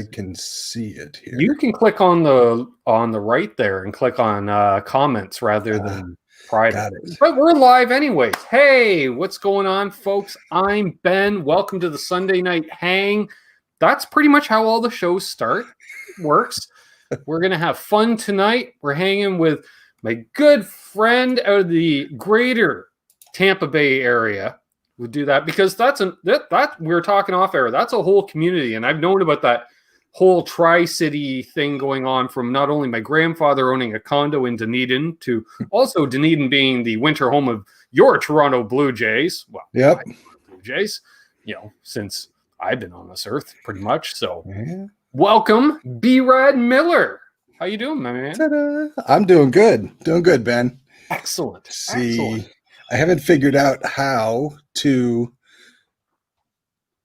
I can see it here. You can click on the right there and click on comments rather than private. Got it. But we're live anyways. Hey, what's going on, folks? I'm Ben. Welcome to the Sunday Night Hang. That's pretty much how all the shows works. We're going to have fun tonight. We're hanging with my good friend out of the greater Tampa Bay area. We'll do that because that we were talking off air. That's a whole community, and I've known about that whole Tri-City thing going on from not only my grandfather owning a condo in Dunedin to also Dunedin being the winter home of your Toronto Blue Jays. Well, yep, Blue Jays, since I've been on this earth pretty much. So welcome, B-Rad Miller. How you doing, my man? Ta-da. I'm doing good, Ben. Excellent. Excellent. I haven't figured out how to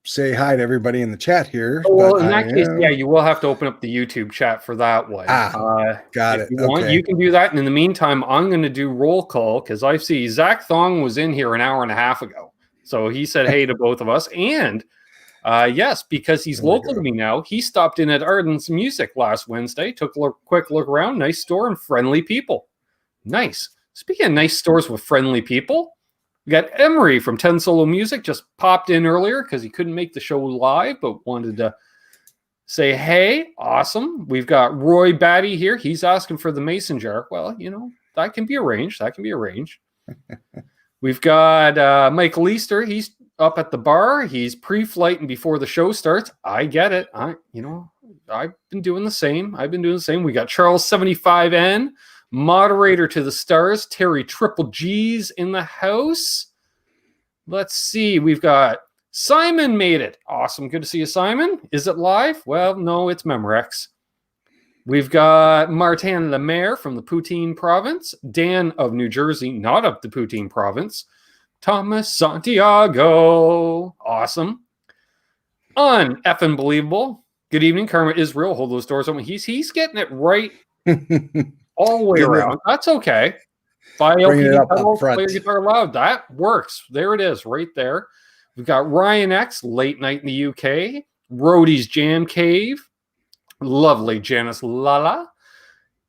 say hi to everybody in the chat here. Well, in that case, you will have to open up the YouTube chat for that one. Got it. If you want, you can do that. And in the meantime, I'm going to do roll call because I see Zach Thong was in here an hour and a half ago. So he said hey to both of us. And yes, because he's local to me now, he stopped in at Ardens Music last Wednesday, took a quick look around. Nice store and friendly people. Nice. Speaking of nice stores with friendly people, we got Emery from 10 Solo Music just popped in earlier because he couldn't make the show live, but wanted to say, hey, awesome. We've got Roy Batty here. He's asking for the mason jar. Well, that can be arranged. We've got Mike Leister. He's up at the bar. He's pre-flight and before the show starts. I get it. I've been doing the same. We got Charles 75N. Moderator to the stars, Terry Triple G's in the house. Let's see. We've got Simon made it. Awesome. Good to see you, Simon. Is it live? Well, no, it's Memorex. We've got Martin Lemaire from the Poutine Province. Dan of New Jersey, not of the Poutine Province. Thomas Santiago. Awesome. Uneffing believable. Good evening, Karma Israel. Hold those doors open. He's getting it right. All the way around. That's okay. Buy LPD Pedals, play your guitar loud. That works. There it is, right there. We've got Ryan X, Late Night in the UK. Roadie's Jam Cave. Lovely Janice Lala.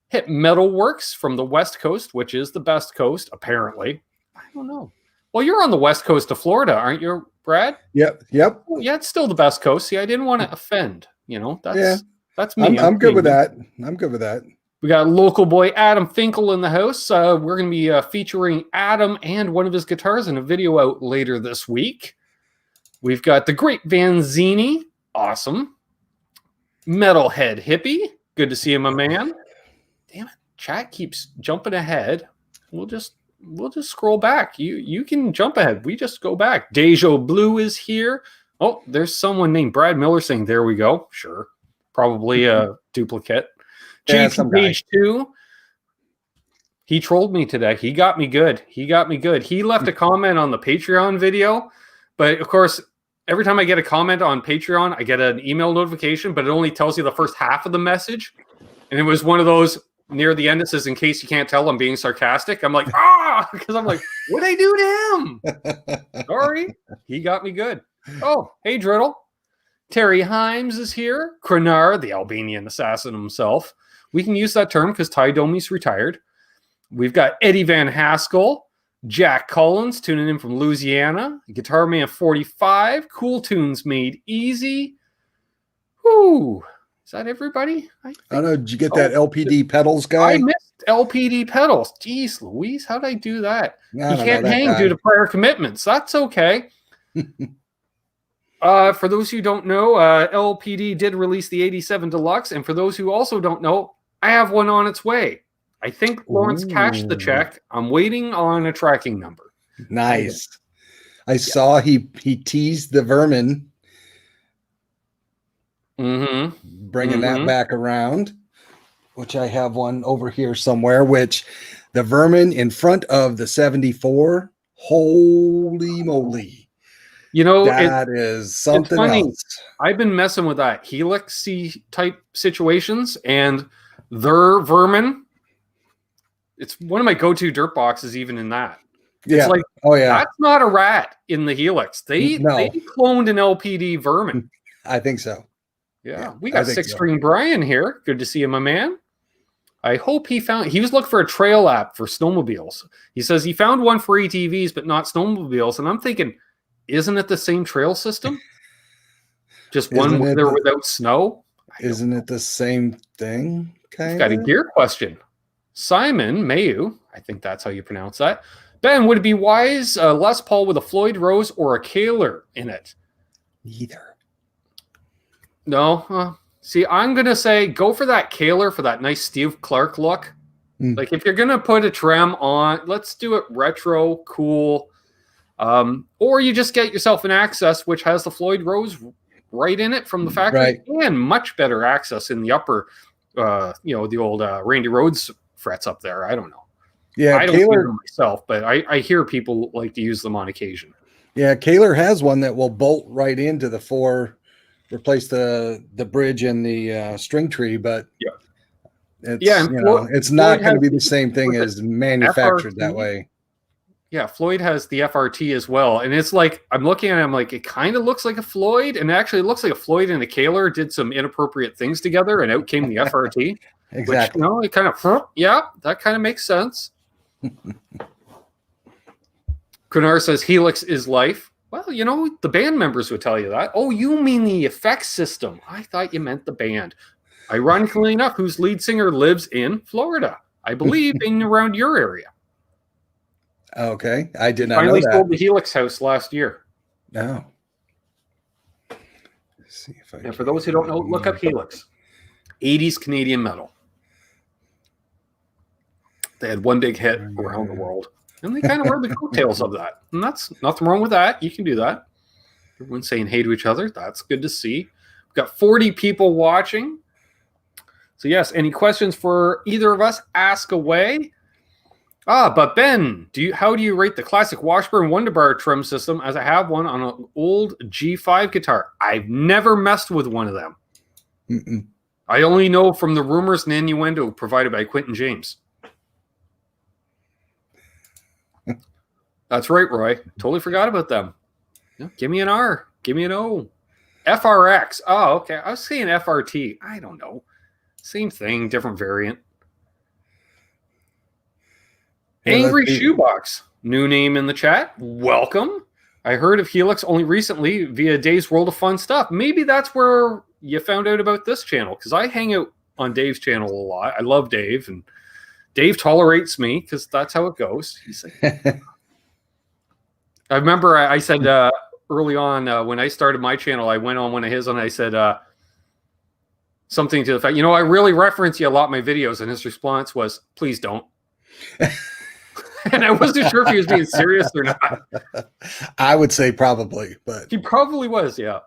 Hit Metal Works from the West Coast, which is the best coast, apparently. I don't know. Well, you're on the West Coast of Florida, aren't you, Brad? Yep. Well, yeah, it's still the best coast. See, I didn't want to offend. That's me. I'm good with that. We got local boy Adam Finkel in the house. We're going to be featuring Adam and one of his guitars in a video out later this week. We've got the great Vanzini. Awesome. Metalhead Hippie. Good to see you, my man. Damn it. Chat keeps jumping ahead. We'll just scroll back. You can jump ahead. We just go back. Deja Blue is here. Oh, there's someone named Brad Miller saying, there we go. Sure. Probably a duplicate. Page 2. He trolled me today. He got me good. He left a comment on the Patreon video, but of course, every time I get a comment on Patreon, I get an email notification, but it only tells you the first half of the message. And it was one of those near the end that says, in case you can't tell, I'm being sarcastic. I'm like, because I'm like, what'd I do to him? Sorry. He got me good. Oh, hey, Driddle. Terry Himes is here. Krenar, the Albanian assassin himself. We can use that term because Ty Domi's retired. We've got Eddie Van Haskell, Jack Collins tuning in from Louisiana, Guitar Man 45, Cool Tunes Made Easy. Whoo! Is that everybody? I don't know. Did you get that LPD Pedals guy? I missed LPD Pedals. Jeez, Louise, how did I do that? He can't hang due to prior commitments. That's okay. For those who don't know, LPD did release the 87 Deluxe, and for those who also don't know, I have one on its way. I think Lawrence cashed the check. I'm waiting on a tracking number. Nice. I saw he teased the Vermin. Bringing that back around, which I have one over here somewhere, which the Vermin in front of the 74. Holy moly. That is something else. I've been messing with that Helix type situations, and their Vermin, it's one of my go-to dirt boxes even in that. It's like, that's not a rat in the Helix. They cloned an LPD Vermin. I think so. Yeah. We got Six String so. Brian here. Good to see you, my man. I hope he was looking for a trail app for snowmobiles. He says he found one for ATVs, but not snowmobiles. And I'm thinking, isn't it the same trail system? Just one there without snow? Isn't it the same thing? We've got a gear question. Simon Mayu, I think that's how you pronounce that. Ben, would it be wise Les Paul with a Floyd Rose or a Kaler in it? Neither. No. See, I'm going to say go for that Kaler for that nice Steve Clark look. Like if you're going to put a trem on, let's do it retro, cool. Or you just get yourself an Access, which has the Floyd Rose right in it from the factory, and much better access in the upper, the old Randy Rhoads frets up there. I don't know. Yeah, I don't hear them myself, but I hear people like to use them on occasion. Yeah, Kaler has one that will bolt right into the replace the bridge and the string tree, but it's not going to be the same thing as manufactured that way. Yeah, Floyd has the FRT as well, and it's like I'm looking at it, I'm like, it kind of looks like a Floyd, and actually it looks like a Floyd and a Kaler did some inappropriate things together, and out came the FRT. Exactly. Which, it kind of, that kind of makes sense. Kunar says Helix is life. Well, the band members would tell you that. Oh, you mean the effects system? I thought you meant the band. Ironically enough, whose lead singer lives in Florida, I believe, in around your area. Okay, I did not know finally that. sold the Helix house last year. No. Let's see if I for those who don't know, look up Helix. 80s Canadian metal. They had one big hit around the world. And they kind of were the coattails of that. And that's nothing wrong with that. You can do that. Everyone's saying hey to each other. That's good to see. We've got 40 people watching. So yes, any questions for either of us, ask away. But Ben, how do you rate the classic Washburn Wonderbar trim system, as I have one on an old G5 guitar? I've never messed with one of them. Mm-mm. I only know from the rumors and innuendo provided by Quentin James. That's right, Roy. Totally forgot about them. Yeah, give me an R. Give me an O. FRX. Oh, okay. I was saying FRT. I don't know. Same thing, different variant. Angry Shoebox. New name in the chat. Welcome. I heard of Helix only recently via Dave's World of Fun Stuff. Maybe that's where you found out about this channel, because I hang out on Dave's channel a lot. I love Dave, and Dave tolerates me because that's how it goes. He's like... I remember I said early on when I started my channel, I went on one of his and I said something to the fact, I really reference you a lot in my videos. And his response was, please don't. And I wasn't sure if he was being serious or not. I would say probably, but he probably was. Yeah.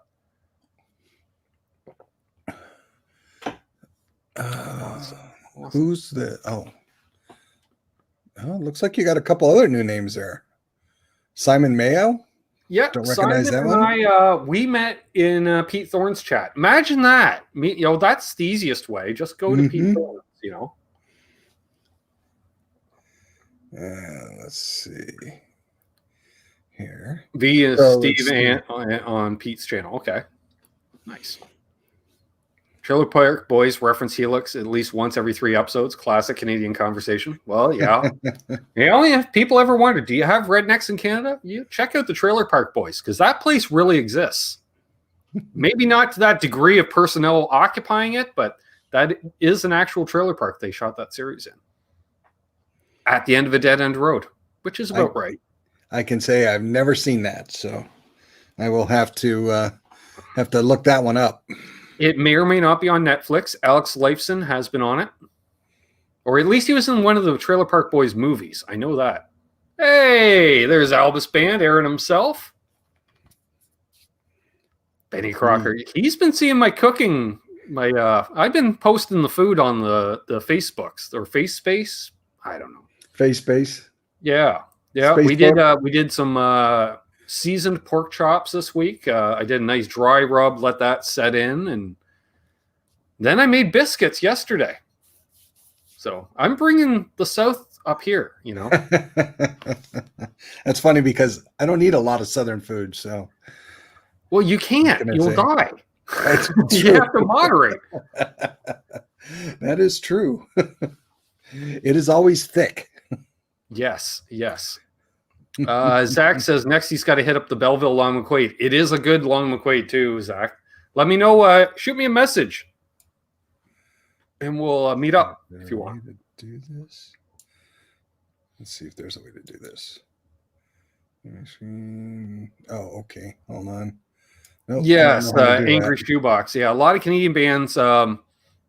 Who's the, it looks like you got a couple other new names there. Simon Mayo? Yeah, don't recognize Simon that one. And we met in Pete Thorne's chat. Imagine that. That's the easiest way. Just go to Pete Thorne's, Let's see here. V is Steve on Pete's channel. Okay, nice. Trailer Park Boys reference Helix at least once every 3 episodes. Classic Canadian conversation. Well, yeah. If people ever wonder, do you have rednecks in Canada? You check out the Trailer Park Boys, because that place really exists. Maybe not to that degree of personnel occupying it, but that is an actual trailer park they shot that series in. At the end of a dead-end road, which is about right. I can say I've never seen that, so I will have to look that one up. It may or may not be on Netflix. Alex Lifeson has been on it. Or at least he was in one of the Trailer Park Boys movies. I know that. Hey, there's Albus Band, Aaron himself. Benny Crocker. He's been seeing my cooking. I've been posting the food on the Facebooks or Face Space. I don't know. Face Space? Yeah. Yeah. Space we did some seasoned pork chops this week. I did a nice dry rub, let that set in, and then I made biscuits yesterday. So I'm bringing the South up here, That's funny because I don't eat a lot of Southern food, so. Well, you can't. You'll die. That's You true. have to moderate. That is true. It is always thick. Yes. Zach says next he's got to hit up the Belleville Long McQuaid. It is a good Long McQuaid too, Zach. Let me know. Shoot me a message, and we'll meet up if you want. To do this. Let's see if there's a way to do this. Oh, okay. Hold on. Nope, Yes, Angry Shoebox. Yeah, a lot of Canadian bands.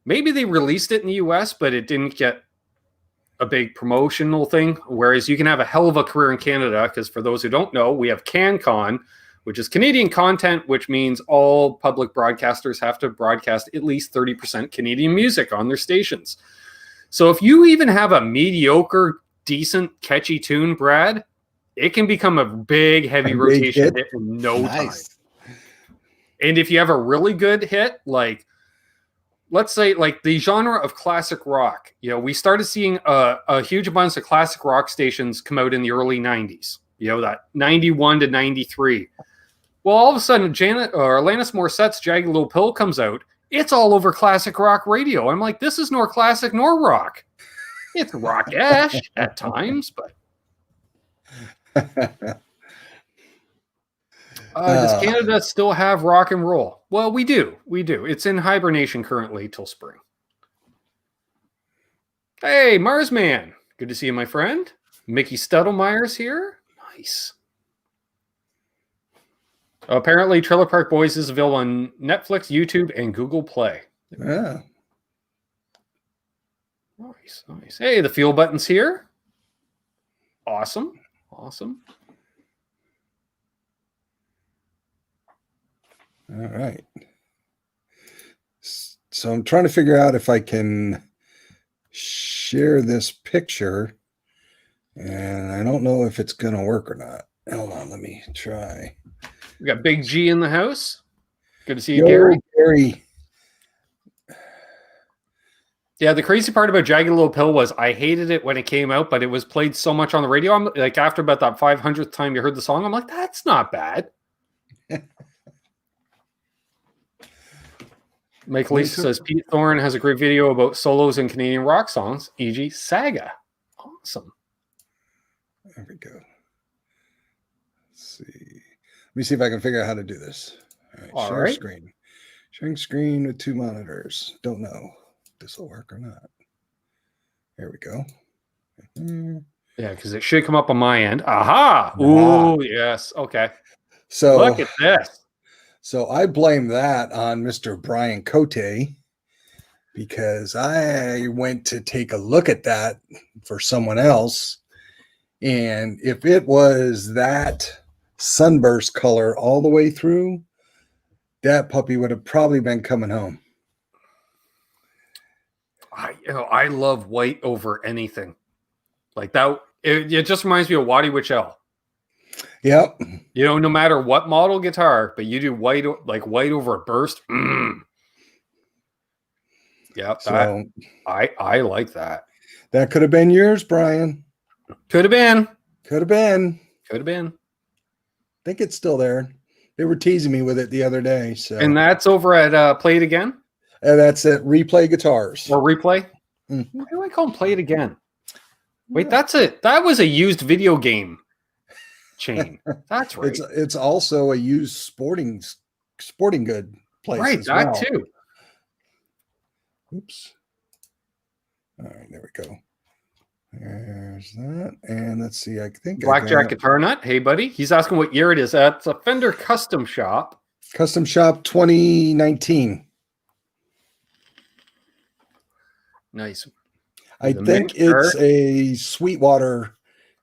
Maybe they released it in the US, but it didn't get a big promotional thing. Whereas you can have a hell of a career in Canada, because for those who don't know, we have CanCon, which is Canadian content, which means all public broadcasters have to broadcast at least 30% Canadian music on their stations. So if you even have a mediocre, decent, catchy tune, Brad, it can become a big, heavy rotation hit in no time. And if you have a really good hit, like, let's say, like the genre of classic rock, we started seeing a huge abundance of classic rock stations come out in the early 90s, that 91 to 93. Well, all of a sudden, Alanis Morissette's Jagged Little Pill comes out. It's all over classic rock radio. I'm like, this is nor classic nor rock. It's rock-ish at times, but... does Canada still have rock and roll? Well, we do. It's in hibernation currently till spring. Hey, Marsman. Good to see you, my friend. Mickey Studdlemeyer's here. Nice. Apparently, Trailer Park Boys is available on Netflix, YouTube, and Google Play. Yeah. Nice. Hey, the fuel button's here. Awesome. All right. So I'm trying to figure out if I can share this picture, and I don't know if it's going to work or not. Hold on, let me try. We got Big G in the house. Good to see you, Gary. Yeah, the crazy part about Jagged Little Pill was I hated it when it came out, but it was played so much on the radio. I'm like, after about that 500th time you heard the song, I'm like, that's not bad. Mike Lisa says Pete Thorne has a great video about solos in Canadian rock songs, e.g. Saga. Awesome. There we go. Let's see. Let me see if I can figure out how to do this. All right. Share screen. Sharing screen with two monitors. Don't know if this will work or not. There we go. Yeah, because it should come up on my end. Aha! Ooh, yes. Okay. So look at this. So I blame that on Mr. Brian Cote, because I went to take a look at that for someone else. And if it was that sunburst color all the way through, that puppy would have probably been coming home. I love white over anything. Like that, it just reminds me of Waddy Witchell. Yep. No matter what model guitar, but you do white, like white over a burst. Yeah, so I like that. That could have been yours, Brian. Could have been. I think it's still there. They were teasing me with it the other day. So, and that's over at Play It Again. And that's at Replay Guitars or Replay. Why do I call them Play It Again? Wait, that's it. That was a used video game chain. That's right. It's also a used sporting good place. Right, as that well. too. Oops. All right, there we go. There's that. And let's see. I think Blackjack Guitar Nut. Hey, buddy. He's asking what year it is. It's a Fender Custom Shop. Custom Shop 2019. Nice. I think it's a Sweetwater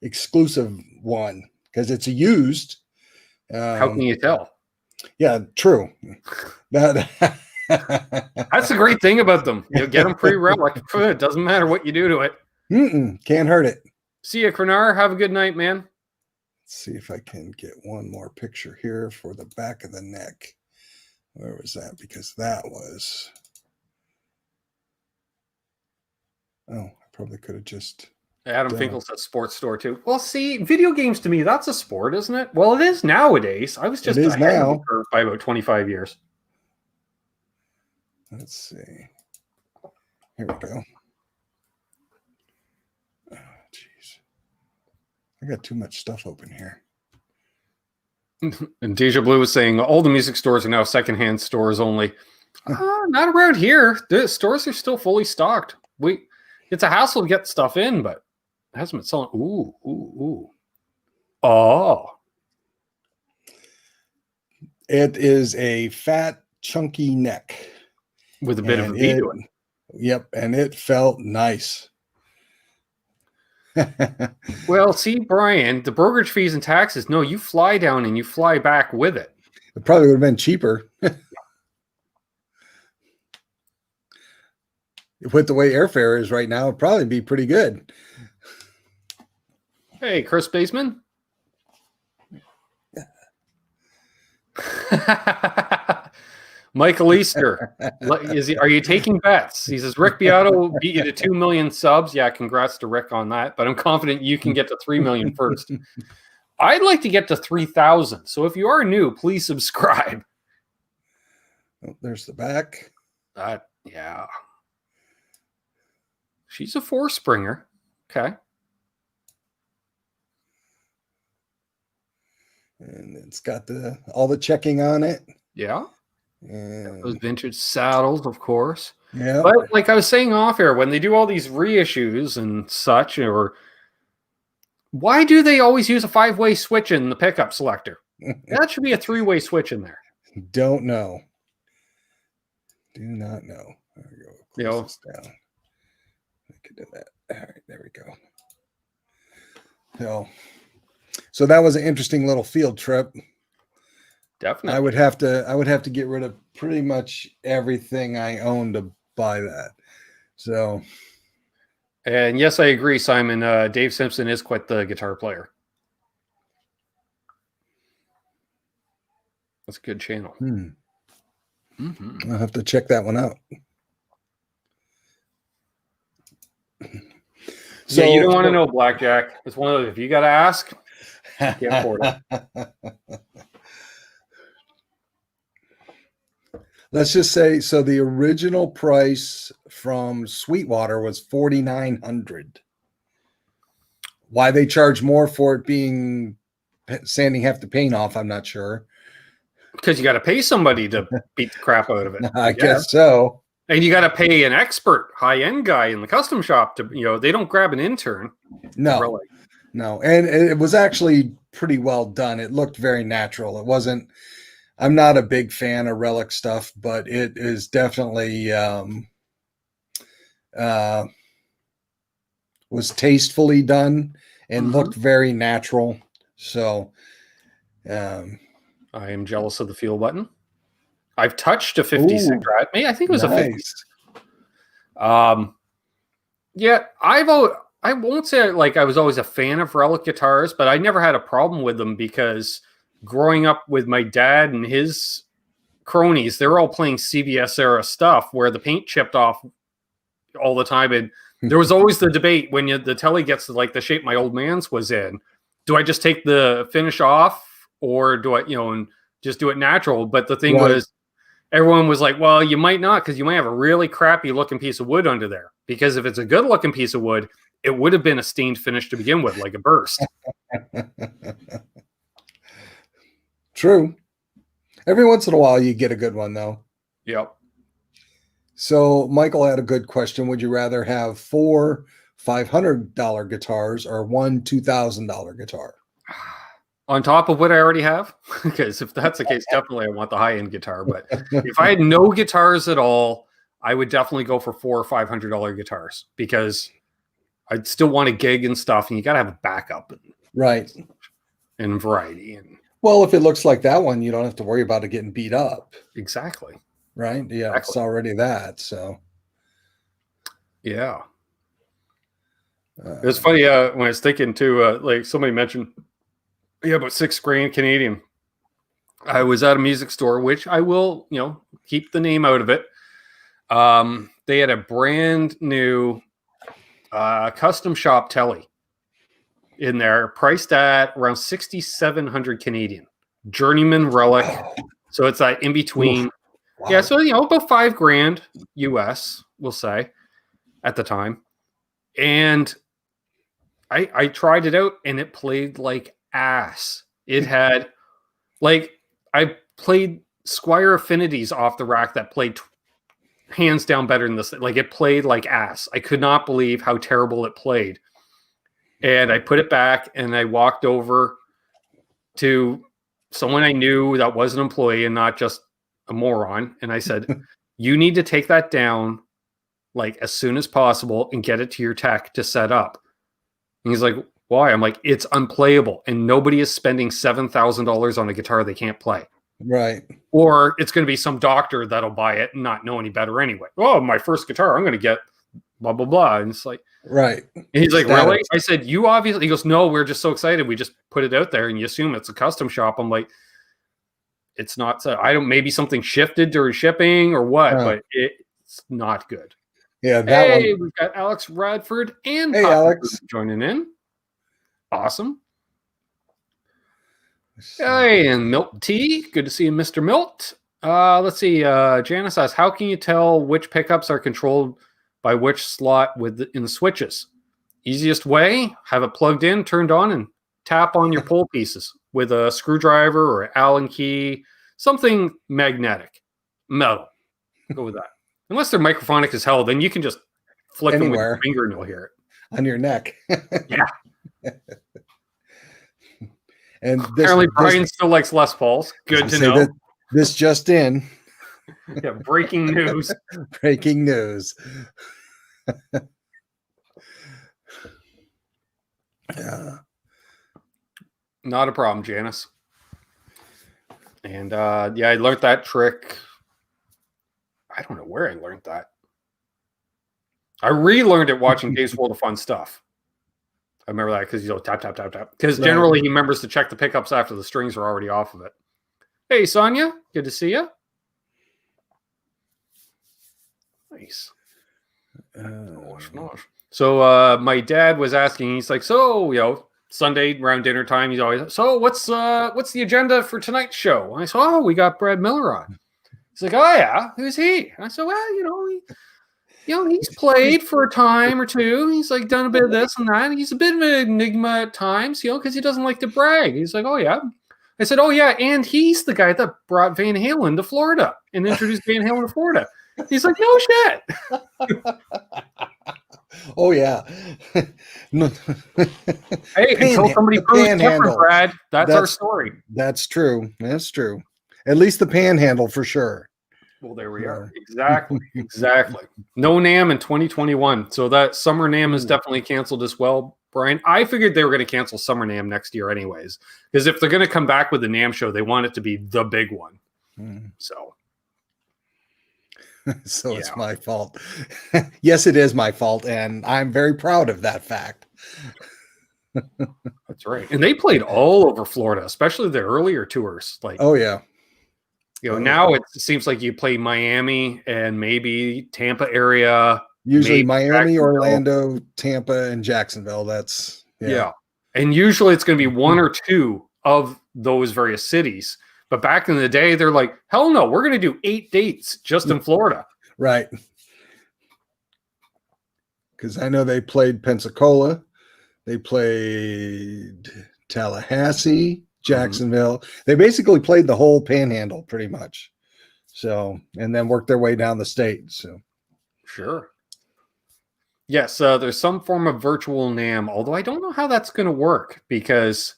exclusive one because it's a used. How can you tell? Yeah, true. That's the great thing about them. You get them pre-relic. It doesn't matter what you do to it. Can't hurt it. See you, Krenar. Have a good night, man. Let's see if I can get one more picture here for the back of the neck. Where was that? Because that was... Oh, I probably could have just... Adam Finkel says sports store too. Well, see, video games to me, that's a sport, isn't it? Well, it is nowadays. I was just ahead of the curve by about 25 years. Let's see. Here we go. Oh, jeez. I got too much stuff open here. And Deja Blue was saying all the music stores are now secondhand stores only. Not around here. The stores are still fully stocked. It's a hassle to get stuff in, but it hasn't been selling. Ooh. Oh. It is a fat, chunky neck. With a bit of V to it. Yep, and it felt nice. Well, see, Brian, the brokerage fees and taxes, no, you fly down and you fly back with it. It probably would have been cheaper. With the way airfare is right now, it'd probably be pretty good. Hey, Chris Baseman. Michael Easter, are you taking bets? He says Rick Beato beat you to 2 million subs. Yeah, congrats to Rick on that. But I'm confident you can get to 3 million first. I'd like to get to 3,000. So if you are new, please subscribe. Oh, there's the back. Yeah. She's a 4-springer. Okay. And it's got all the checking on it. Yeah. And those vintage saddles, of course. Yeah. But like I was saying off air, when they do all these reissues and such, or why do they always use a 5-way switch in the pickup selector? That should be a 3-way switch in there. Don't know. Do not know. There we go. Close this down. I could do that. All right, there we go. So that was an interesting little field trip. Definitely. I would have to get rid of pretty much everything I own to buy that. So, and yes, I agree, Simon. Dave Simpson is quite the guitar player. That's a good channel. I'll have to check that one out. So you don't want to know, Blackjack. It's one of those, if you got to ask, can't afford it. Let's just say, so the original price from Sweetwater was $4,900. Why they charge more for it being sanding half the paint off, I'm not sure. Because you got to pay somebody to beat the crap out of it. I guess so. And you got to pay an expert, high-end guy in the custom shop to, they don't grab an intern. No, really. No. And it was actually pretty well done. It looked very natural. It wasn't, I'm not a big fan of relic stuff, but it is definitely was tastefully done and looked very natural. So I am jealous of the fuel button. I've touched a 56 Strat. I think it was nice. a 50. Yeah, I won't say like I was always a fan of relic guitars, but I never had a problem with them because growing up with my dad and his cronies, they were all playing CBS era stuff where the paint chipped off all the time. And there was always the debate when the telly gets to like the shape my old man's was in. Do I just take the finish off or do I, and just do it natural? But the thing was, everyone was like, well, you might not, because you might have a really crappy looking piece of wood under there. Because if it's a good looking piece of wood, it would have been a stained finish to begin with, like a burst. True. Every once in a while, you get a good one, though. Yep. So Michael had a good question. Would you rather have 4 $500 guitars or 1 $2,000 guitar? On top of what I already have? Because if that's the case, definitely I want the high-end guitar. But if I had no guitars at all, I would definitely go for $400 or $500 guitars because I'd still want a gig and stuff, and you got to have a backup and variety. And well, if it looks like that one, you don't have to worry about it getting beat up. Exactly. Right? Yeah, exactly. It's already that. So, yeah. It was funny when I was thinking too, like somebody mentioned, about $6,000 Canadian. I was at a music store, which I will, keep the name out of it. They had a brand new custom shop telly in there, priced at around 6,700 Canadian. Journeyman relic. So it's that in between. Wow. Yeah, so about $5,000 US, we'll say, at the time. And I tried it out and it played like ass. It had I played Squire Affinities off the rack that played hands down better than this. Like it played like ass. I could not believe how terrible it played. And I put it back and I walked over to someone I knew that was an employee and not just a moron. And I said, you need to take that down like as soon as possible and get it to your tech to set up. And he's like, why? I'm like, it's unplayable. And nobody is spending $7,000 on a guitar they can't play. Right. Or it's going to be some doctor that'll buy it and not know any better anyway. Oh, my first guitar, I'm going to get blah, blah, blah. And it's like, right. And he's like, really? I said, you obviously, he goes, no, we're just so excited. We just put it out there and you assume it's a custom shop. I'm like, it's not. So I don't, maybe something shifted during shipping or what, but it's not good. Yeah. That one. We've got Alex Radford and hey, Alex joining in. Awesome. Hey, and Milt T. Good to see you, Mr. Milt. Let's see. Janice asks, how can you tell which pickups are controlled by which slot in the switches? Easiest way, have it plugged in, turned on, and tap on your pull pieces with a screwdriver or Allen key, something magnetic, metal. Go with that. Unless they're microphonic as hell, then you can just flick them with your finger and you'll hear it. On your neck. Yeah. And apparently Brian still likes Les Pauls. Good to know. This just in. Yeah, breaking news. Breaking news. Yeah. Not a problem, Janice. And I learned that trick. I don't know where I learned that. I relearned it watching Dave's World of Fun Stuff. I remember that because tap, tap, tap, tap. Because generally he remembers to check the pickups after the strings are already off of it. Hey, Sonia. Good to see you. Nice. So my dad was asking, he's like, so, Sunday around dinner time, he's always, so what's the agenda for tonight's show? And I said, we got Brad Miller on. He's like, oh yeah, who's he? And I said, well, he's played for a time or two. He's like done a bit of this and that. He's a bit of an enigma at times, because he doesn't like to brag. He's like, oh yeah. I said, oh yeah, and he's the guy that brought Van Halen to Florida and introduced Van Halen to Florida. He's like, no shit. Oh yeah. Hey, until somebody proves different, Brad. That's our story. That's true. That's true. At least the panhandle for sure. Well, there we are. Exactly. No NAMM in 2021. So that Summer NAMM is definitely canceled as well, Brian. I figured they were going to cancel Summer NAMM next year anyways. Because if they're going to come back with the NAMM show, they want it to be the big one. So it's my fault. Yes, it is my fault. And I'm very proud of that fact. That's right. And they played all over Florida, especially the earlier tours. Oh, yeah. Now it seems like you play Miami and maybe Tampa area. Usually Miami, Orlando, Tampa, and Jacksonville. That's yeah. And usually it's going to be one or two of those various cities. But back in the day, they're like, hell no, we're going to do 8 dates just in Florida. Right. Because I know they played Pensacola. They played Tallahassee, Jacksonville. They basically played the whole panhandle pretty much. So, and then worked their way down the state. So, sure. Yes, there's some form of virtual NAMM, although I don't know how that's going to work because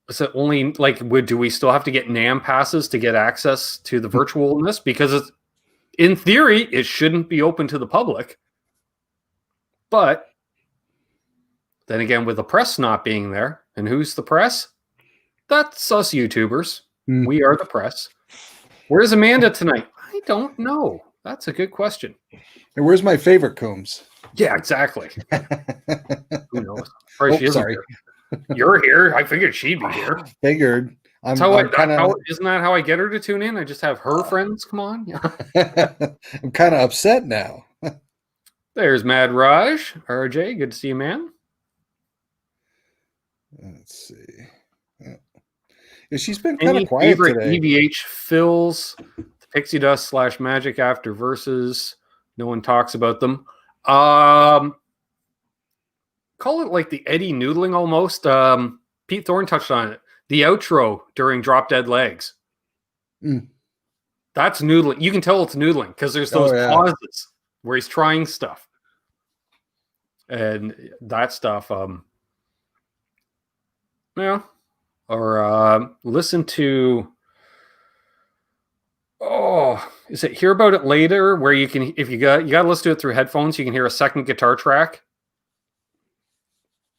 is it only do we still have to get NAMM passes to get access to the virtualness? Because in theory, it shouldn't be open to the public. But then again, with the press not being there, and who's the press? That's us YouTubers. We are the press. Where's Amanda tonight? I don't know. That's a good question. And where's my favorite Coombs? Yeah, exactly. Who knows? Sorry. You're here. I figured she'd be here. Figured. Isn't that how I get her to tune in? I just have her friends come on. I'm kind of upset now. There's Mad Raj. RJ, good to see you, man. Let's see. Yeah, she's been kind of quiet today. EVH fills. The Pixie Dust / Magic after Versus. No one talks about them. Call it like the Eddie Noodling almost. Pete Thorne touched on it. The outro during Drop Dead Legs. That's noodling. You can tell it's noodling because there's those pauses where he's trying stuff. And that stuff, listen to, is it Hear About It Later, where you can, if you got to listen to it through headphones, you can hear a second guitar track.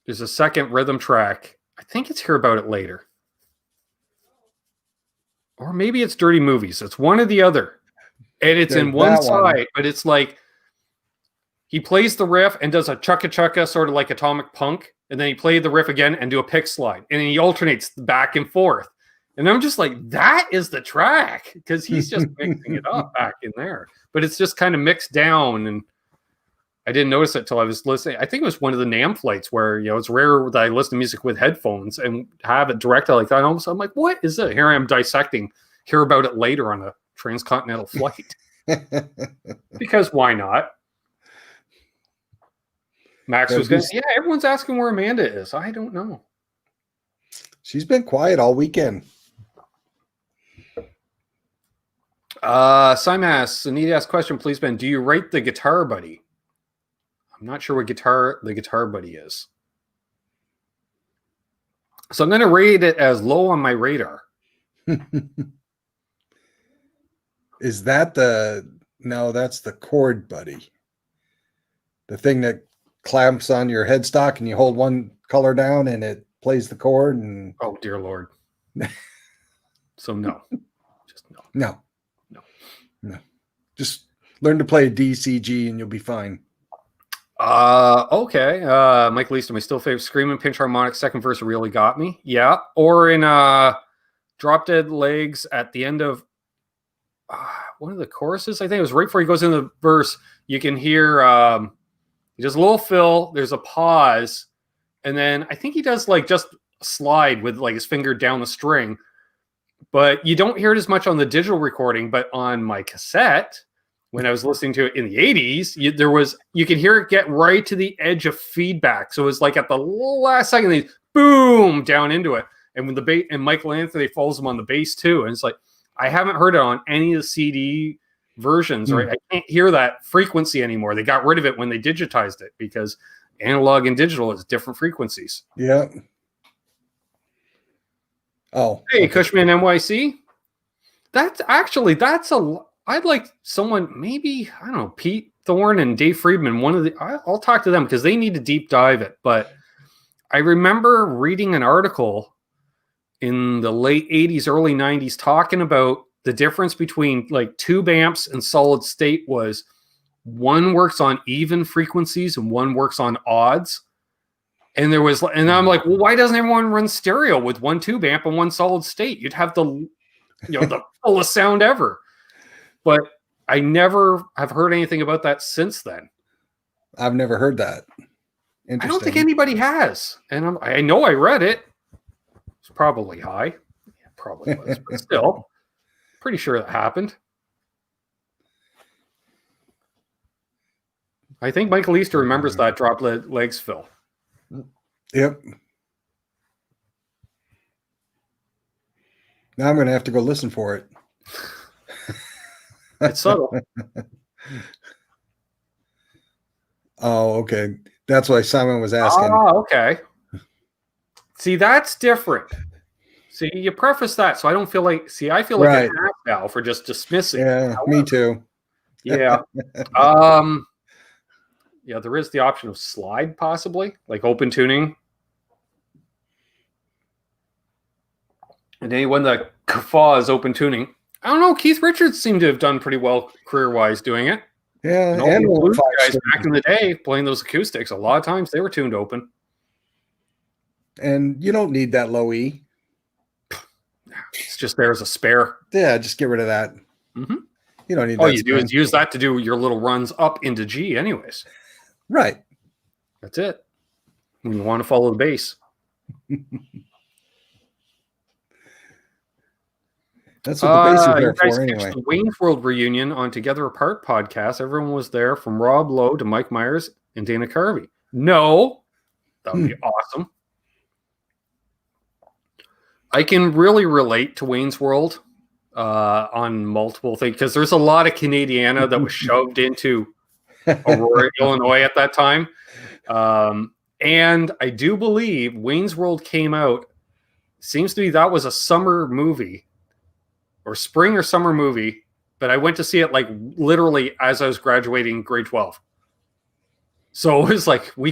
There's a second rhythm track. I think it's Hear About It Later. Or maybe it's Dirty Movies. It's one or the other. And it's in one side, but it's like he plays the riff and does a chukka sort of like Atomic Punk. And then he played the riff again and do a pick slide. And he alternates back and forth. And I'm just like, that is the track. Because he's just mixing it up back in there. But it's just kind of mixed down. And I didn't notice it till I was listening. I think it was one of the NAMM flights where, it's rare that I listen to music with headphones and have it directed like that. And almost I'm like, what is it? Here I am dissecting. Hear About It Later on a transcontinental flight. Because why not? Max was going, everyone's asking where Amanda is. I don't know. She's been quiet all weekend. Simas, I need to ask a question, please, Ben. Do you rate the Guitar Buddy? I'm not sure what the Guitar Buddy is. So I'm going to rate it as low on my radar. Is that no, that's the Chord Buddy. The thing that clamps on your headstock and you hold one color down and it plays the chord. And oh, dear Lord. So no. Just no. Just learn to play a DCG and you'll be fine. Okay. Mike Least, my still favorite Screaming Pinch Harmonic second verse really got me. Yeah. Or in Drop Dead Legs at the end of one of the choruses. I think it was right before he goes into the verse. You can hear he does a little fill. There's a pause. And then I think he does like just a slide with like his finger down the string. But you don't hear it as much on the digital recording. But on my cassette, when I was listening to it in the 80s, you could hear it get right to the edge of feedback. So it was like at the last second, they boom down into it. And when the bass and Michael Anthony follows him on the bass too. And it's like, I haven't heard it on any of the CD versions, right? I can't hear that frequency anymore. They got rid of it when they digitized it because analog and digital is different frequencies. Yeah. Oh, hey, okay. Cushman NYC. I'd like someone, maybe, I don't know, Pete Thorne and Dave Friedman. I'll talk to them because they need to deep dive it. But I remember reading an article in the late 80s, early 90s, talking about the difference between like tube amps and solid state was one works on even frequencies and one works on odds. And I'm like, well, why doesn't everyone run stereo with one tube amp and one solid state? You'd have the fullest sound ever. But I never have heard anything about that since then. I've never heard that. I don't think anybody has. And I know I read it. It's probably high. Yeah, probably was, but still, pretty sure that happened. I think Michael Easter remembers that Drop Legs fill. Yep. Now I'm going to have to go listen for it. It's subtle. Oh, okay. That's why Simon was asking. Oh, okay. See, that's different. See, you preface that, so I don't feel like. See, I feel like an ass now for just dismissing. Yeah, me too. Yeah. Yeah, there is the option of slide, possibly, like open tuning. And anyone that guffaws open tuning. I don't know. Keith Richards seemed to have done pretty well career-wise doing it. Yeah, and blues guys back in the day playing those acoustics, a lot of times they were tuned open. And you don't need that low E. It's just there as a spare. Yeah, just get rid of that. Mm-hmm. You don't need that. All you do is use that to do your little runs up into G anyways. Right. That's it. When you want to follow the bass. That's what the base is You there guys for, pitched anyway. the Wayne's World reunion on Together Apart podcast. Everyone was there, from Rob Lowe to Mike Myers and Dana Carvey. No, that would be awesome. I can really relate to Wayne's World on multiple things, because there's a lot of Canadiana that was shoved into Aurora, Illinois at that time. And I do believe Wayne's World came out, seems to be that was a summer movie, or spring or summer movie, but I went to see it like literally as I was graduating grade 12. So it was like we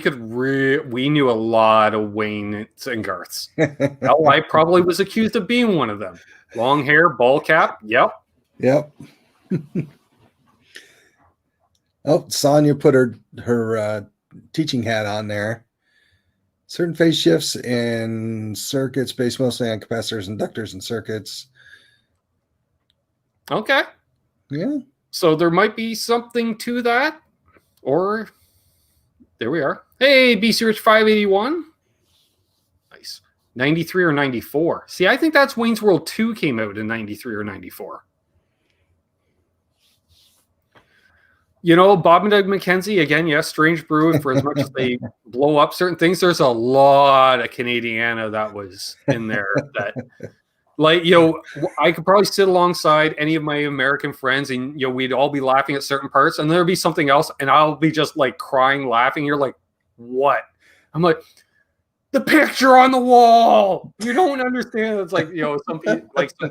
knew a lot of Waynes and Garths. Hell, I probably was accused of being one of them. Long hair, ball cap. Yep. Oh, Sonia put her teaching hat on there. Certain phase shifts in circuits based mostly on capacitors, inductors, and circuits. Okay. Yeah. So there might be something to that. Or there we are. Hey, BC Rich 581. Nice. 93 or 94. See, I think that's Wayne's World 2 came out in 93 or 94. You know, Bob and Doug McKenzie, again, yes, Strange Brew, for as much as they blow up certain things, there's a lot of Canadiana that was in there that, like, you know, I could probably sit alongside any of my American friends and, you know, we'd all be laughing at certain parts, and there'd be something else, and I'll be just, like, crying, laughing. You're like, what? I'm like, the picture on the wall. You don't understand. It's like, you know, some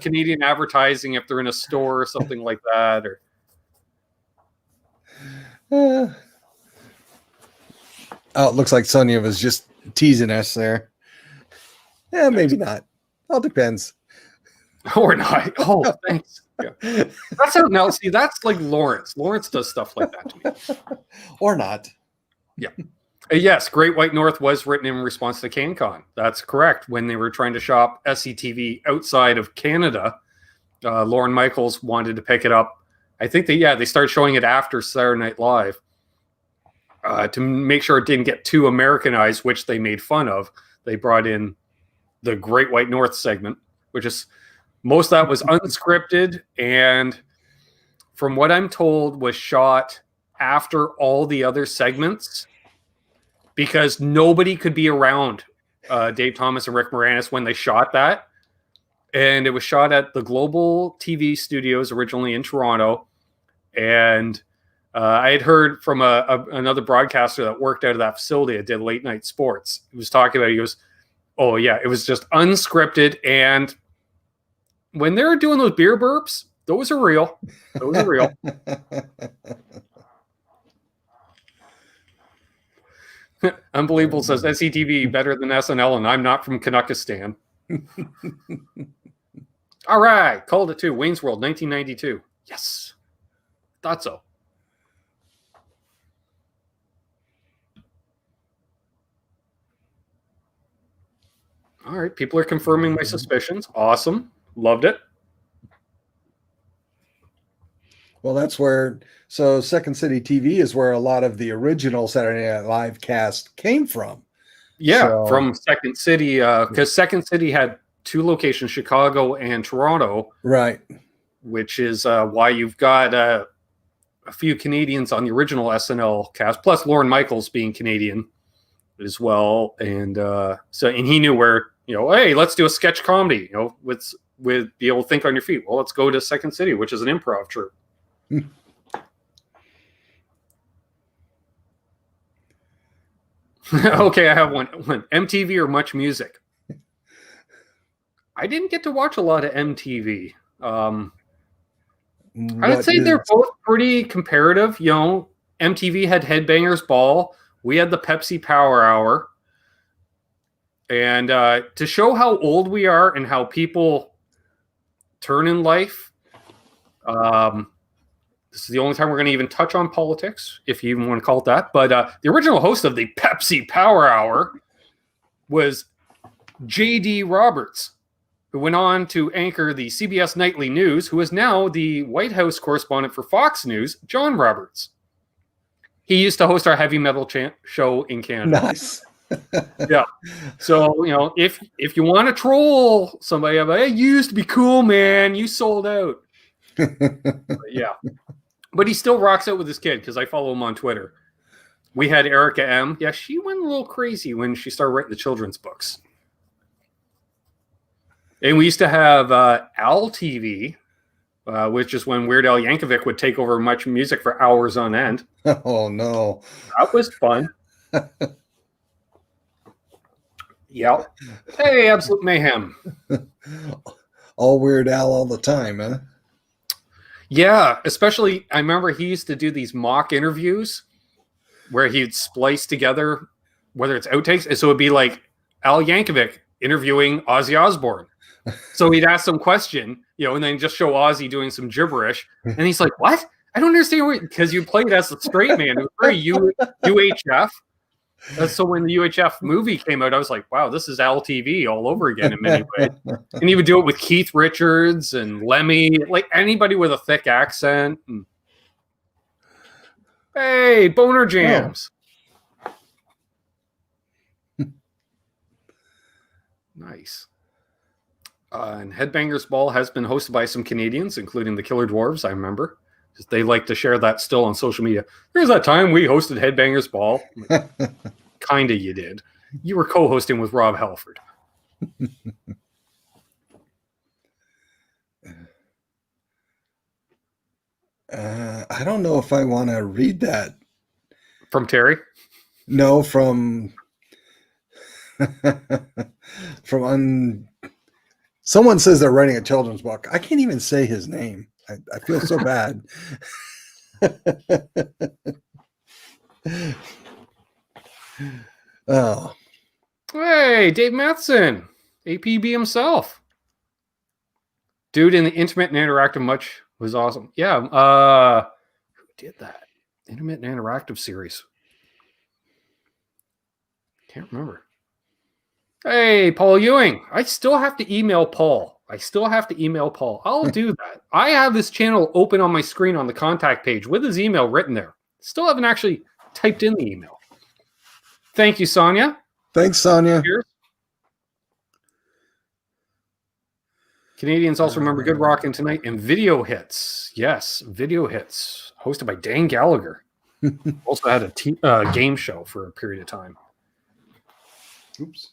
Canadian advertising if they're in a store or something like that, or... Oh, it looks like Sonia was just teasing us there. Yeah, maybe not. All depends. Or not. Oh, thanks. Yeah. That's how, now, see, that's like Lawrence. Lawrence does stuff like that to me. Or not. Yeah. Yes, Great White North was written in response to CanCon. That's correct. When they were trying to shop SCTV outside of Canada, Lorne Michaels wanted to pick it up. I think they started showing it after Saturday Night Live to make sure it didn't get too Americanized, which they made fun of. They brought in the Great White North segment, which is, most of that was unscripted, and from what I'm told was shot after all the other segments because nobody could be around Dave Thomas and Rick Moranis when they shot that. And it was shot at the Global TV studios originally in Toronto. And I had heard from another broadcaster that worked out of that facility that did late night sports. He was talking about it. He goes, oh, yeah, it was just unscripted. And when they're doing those beer burps, those are real. Those are real. Unbelievable says SCTV better than SNL, and I'm not from Canuckistan. All right, called it too. Wayne's World, 1992. Yes, thought so. All right, people are confirming my suspicions. Awesome, loved it. Well, that's where, so Second City TV is where a lot of the original Saturday Night Live cast came from. Yeah, So, from Second City, because Second City had two locations, Chicago and Toronto. right. Which is why you've got a few Canadians on the original SNL cast, plus Lorne Michaels being Canadian as well. And and he knew where, you know, hey, let's do a sketch comedy, you know, with be able to think on your feet. Well, let's go to Second City, which is an improv troupe. Okay, I have one. MTV or Much Music? I didn't get to watch a lot of MTV. I would say they're both pretty comparative. You know, MTV had Headbangers Ball. We had the Pepsi Power Hour. And to show how old we are and how people turn in life, this is the only time we're going to even touch on politics, if you even want to call it that. But the original host of the Pepsi Power Hour was J.D. Roberts, who went on to anchor the CBS Nightly News, who is now the White House correspondent for Fox News, John Roberts. He used to host our heavy metal show in Canada. Nice. Yeah. So, if you want to troll somebody, I'm like, hey, you used to be cool, man. You sold out. But yeah. But he still rocks out with his kid because I follow him on Twitter. We had Erica M. Yeah, she went a little crazy when she started writing the children's books. And we used to have Al TV, which is when Weird Al Yankovic would take over Much Music for hours on end. Oh, no. That was fun. Yep. Hey, Absolute Mayhem. All Weird Al all the time, huh? Yeah, especially I remember he used to do these mock interviews where he'd splice together, whether it's outtakes. And so it'd be like Al Yankovic interviewing Ozzy Osbourne. So he'd ask some question, and then just show Ozzy doing some gibberish. And he's like, what? I don't understand. Because you played as a straight man. It was very UHF. So when the UHF movie came out, I was like, wow, this is LTV all over again in many ways. And he would do it with Keith Richards and Lemmy, like anybody with a thick accent. And... Hey, Boner Jams. Oh. Nice. And Headbangers Ball has been hosted by some Canadians, including the Killer Dwarves, I remember. They like to share that still on social media. There's that time we hosted Headbangers Ball. Kinda you did. You were co-hosting with Rob Halford. I don't know if I want to read that. From Terry? No, from someone says they're writing a children's book. I can't even say his name. I feel so bad. Oh. Hey, Dave Matheson. APB himself. Dude in the Intermittent Interactive Much was awesome. Yeah. Who did that? Intermittent Interactive series. Can't remember. Hey, Paul Ewing. I still have to email Paul. I'll do that. I have this channel open on my screen on the contact page with his email written there. Still haven't actually typed in the email. Thank you, Sonia. Thanks, Sonia. Cheers. Canadians also remember Good Rockin' Tonight and Video Hits. Yes, Video Hits, hosted by Dan Gallagher. Also had a game show for a period of time. Oops.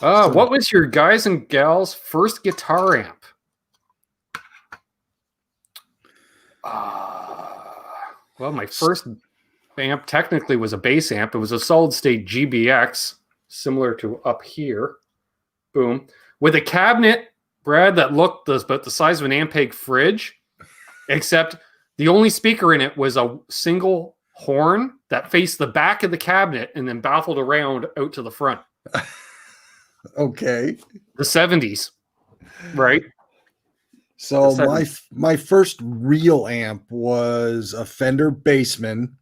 What was your guys and gals' first guitar amp? Well, my first amp technically was a bass amp. It was a solid state GBX, similar to up here. Boom. With a cabinet, Brad, that looked about the size of an Ampeg fridge, except the only speaker in it was a single horn that faced the back of the cabinet and then baffled around out to the front. Okay. The 70s, right? So my first real amp was a Fender Bassman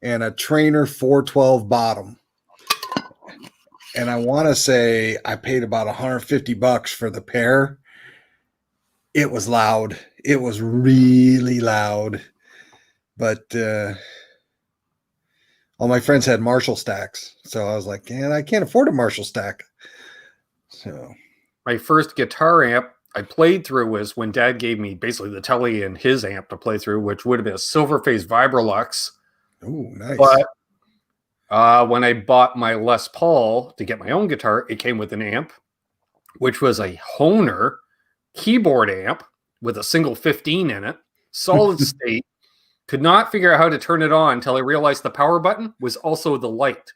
and a Trainer 412 bottom. And I want to say I paid about $150 for the pair. It was loud. It was really loud. But all my friends had Marshall stacks. So I was like, man, I can't afford a Marshall stack. So my first guitar amp I played through was when Dad gave me basically the telly and his amp to play through, which would have been a Silverface Vibralux. Oh, nice. But when I bought my Les Paul to get my own guitar, it came with an amp, which was a Hohner keyboard amp with a single 15 in it, solid state. Could not figure out how to turn it on until I realized the power button was also the light.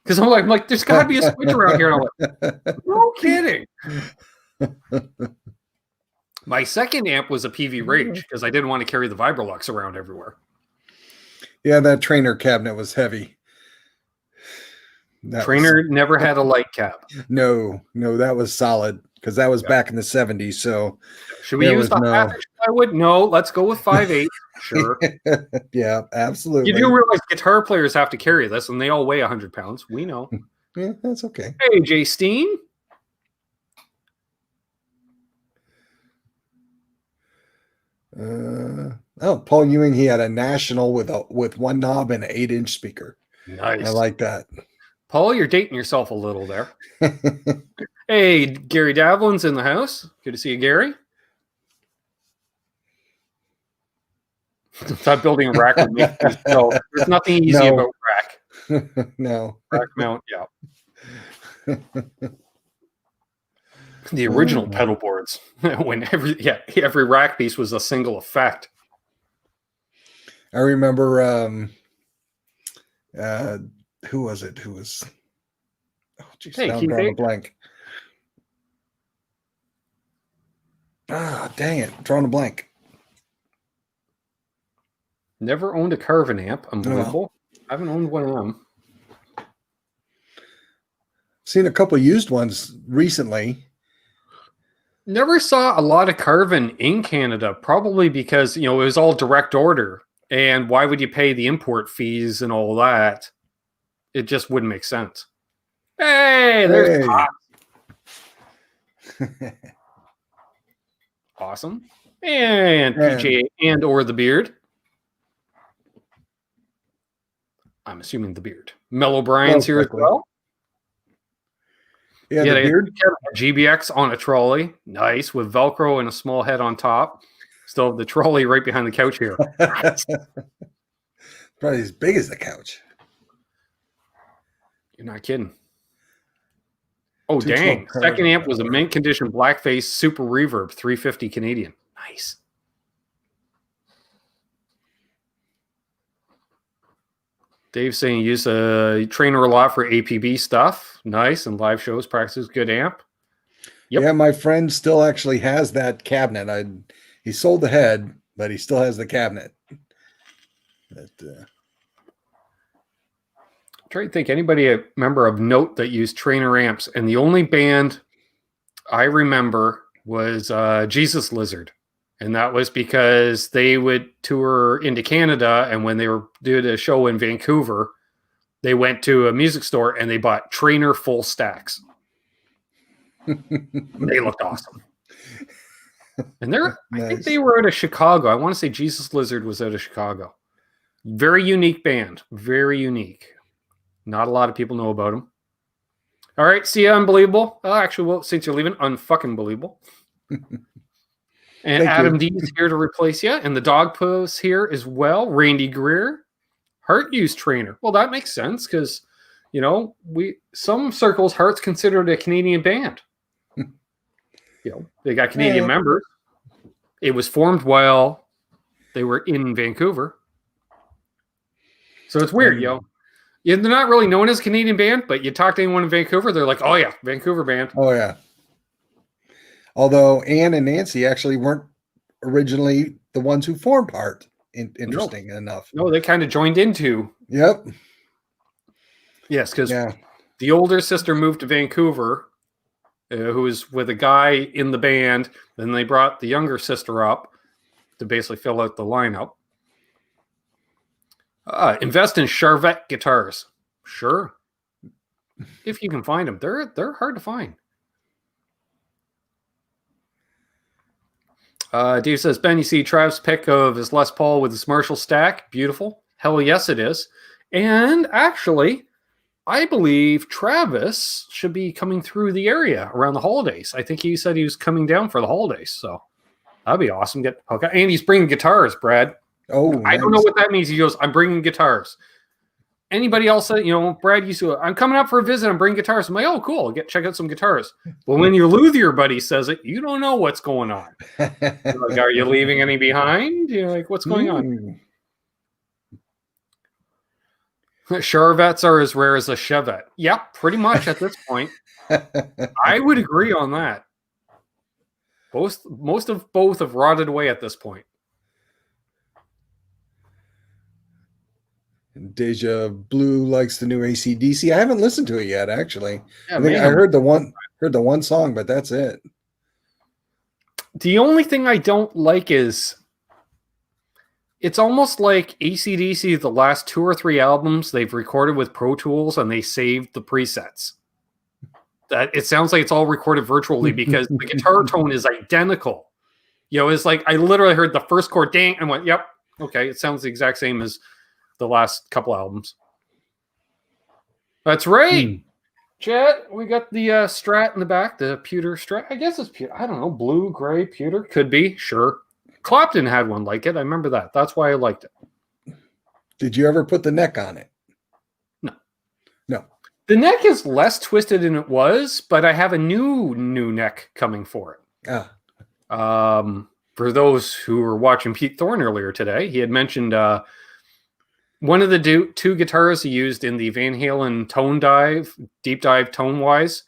Because I'm like, there's got to be a switch around here. And I'm like, no kidding. My second amp was a PV Rage because I didn't want to carry the Vibralux around everywhere. Yeah, that Trainer cabinet was heavy. Trainer never had a light cap. No, that was solid because that was back in the 70s. So should we use the half-inch plywood? No, let's go with 5/8. Sure. Yeah, absolutely. You do realize guitar players have to carry this, and they all weigh 100 pounds. We know. Yeah, that's okay. Hey, Jay Steen. Oh, Paul Ewing, he had a National with one knob and an 8-inch speaker. Nice. I like that. Paul, you're dating yourself a little there. Hey, Gary Davlin's in the house. Good to see you, Gary. Stop building a rack with me. So there's nothing easy about rack. No. Rack mount, yeah. The original pedal boards, when every rack piece was a single effect. I remember who was it? Who was geez, now I'm drawing a blank. Dang it, drawing a blank. Never owned a Carvin amp. Unbelievable. I haven't owned one of them. Seen a couple used ones recently. Never saw a lot of Carvin in Canada, probably because, it was all direct order. And why would you pay the import fees and all that? It just wouldn't make sense. Hey, there's Pop. Awesome. And PJ and or the Beard. I'm assuming the Beard. Mellow Brian's here as well. Yeah, the Beard. GBX on a trolley. Nice, with Velcro and a small head on top. Still have the trolley right behind the couch here. Probably as big as the couch. You're not kidding. Oh, dang. Second amp was a mint condition blackface super reverb, 350 Canadian. Nice. Dave's saying you use a trainer a lot for APB stuff. Nice. And live shows, practices, good amp. Yep. Yeah, my friend still actually has that cabinet. He sold the head, but he still has the cabinet. I'm trying to think, anybody a member of note that used trainer amps, and the only band I remember was Jesus Lizard. And that was because they would tour into Canada, and when they were doing a show in Vancouver, they went to a music store and they bought trainer full stacks. They looked awesome. And I think they were out of Chicago. I want to say Jesus Lizard was out of Chicago. Very unique band. Very unique. Not a lot of people know about them. All right, see ya, Unbelievable. Actually, well, since you're leaving, unfucking believable. And thank Adam D is here to replace you. And the dog pose here as well. Randy Greer. Heart use trainer. Well, that makes sense because, some circles, Heart's considered a Canadian band. They got Canadian members. It was formed while they were in Vancouver. So it's weird, they're not really known as a Canadian band, but you talk to anyone in Vancouver, they're like, oh, yeah, Vancouver band. Oh, yeah. Although Ann and Nancy actually weren't originally the ones who formed Heart, interesting enough. No, they kind of joined into. Yep. Yes, because the older sister moved to Vancouver, who was with a guy in the band. Then they brought the younger sister up to basically fill out the lineup. Invest in Charvet guitars. Sure. If you can find them. They're hard to find. Dave says, Ben, you see Trav's pick of his Les Paul with his Marshall stack. Beautiful. Hell yes, it is. And actually, I believe Travis should be coming through the area around the holidays. I think he said he was coming down for the holidays. So that'd be awesome. And he's bringing guitars, Brad. Oh, nice. I don't know what that means. He goes, I'm bringing guitars. Anybody else that, Brad used to, I'm coming up for a visit, I'm bringing guitars. I'm like, oh, cool, check out some guitars. But when your luthier buddy says it, you don't know what's going on. Like, are you leaving any behind? You're like, what's going on? Charvets are as rare as a Chevette. Yeah, pretty much at this point. I would agree on that. Most of both have rotted away at this point. Deja Blue likes the new AC/DC. I haven't listened to it yet, actually. Yeah, I heard the one song, but that's it. The only thing I don't like is it's almost like AC/DC, the last 2 or 3 albums they've recorded with Pro Tools and they saved the presets. That it sounds like it's all recorded virtually because the guitar tone is identical. You know, it's like I literally heard the first chord ding and went, yep, okay, it sounds the exact same as the last couple albums. That's right. Chet, we got the Strat in the back, the pewter Strat. I guess it's pewter. I don't know, blue, gray, pewter. Could be, sure. Clapton had one like it. I remember that. That's why I liked it. Did you ever put the neck on it? No. The neck is less twisted than it was, but I have a new neck coming for it. For those who were watching Pete Thorne earlier today, he had mentioned one of the two guitars he used in the Van Halen tone dive, deep dive tone wise.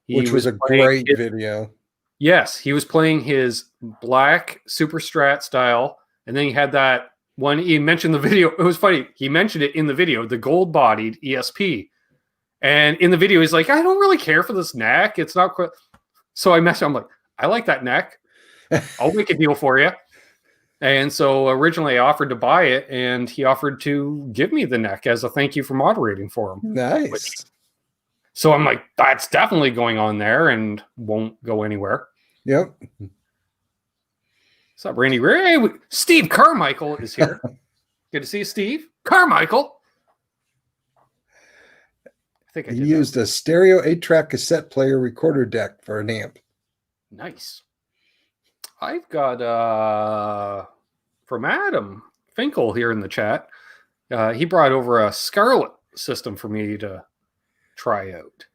Which was a great video. Yes, he was playing his black Super Strat style, and then he had that one. He mentioned the video. It was funny. He mentioned it in the video, the gold-bodied ESP. And in the video, he's like, I don't really care for this neck. It's not quite. So I messaged him. I'm like, I like that neck. I'll make a deal for you. And so originally I offered to buy it, and he offered to give me the neck as a thank you for moderating for him. Nice. So I'm like, that's definitely going on there and won't go anywhere. Yep. What's up, Randy? Ray? Steve Carmichael is here. Good to see you, Steve. Carmichael. I think I did used a stereo 8-track cassette player recorder deck for an amp. Nice. I've got from Adam Finkel here in the chat. He brought over a Scarlett system for me to try out.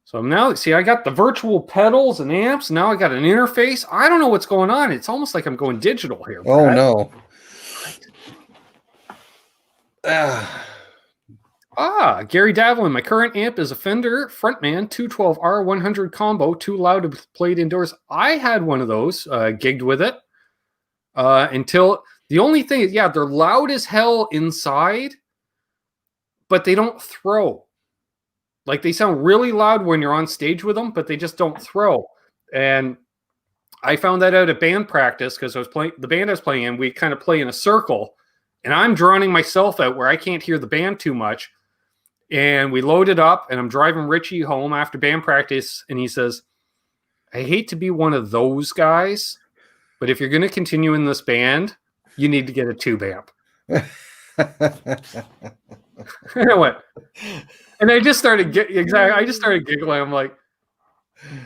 So now, see, I got the virtual pedals and amps. Now I got an interface. I don't know what's going on. It's almost like I'm going digital here. Oh, Brad. no. Gary Davlin. My current amp is a Fender Frontman 212R 100 combo, too loud to be played indoors. I had one of those, gigged with it. Until the only thing is, yeah, they're loud as hell inside, but they don't throw. Like, they sound really loud when you're on stage with them, but they just don't throw. And I found that out at band practice because the band I was playing in, we kind of play in a circle, and I'm drowning myself out where I can't hear the band too much. And we load it up, and I'm driving Richie home after band practice, and he says, I hate to be one of those guys, but if you're going to continue in this band, you need to get a tube amp. And I went, and I just started giggling. I'm like,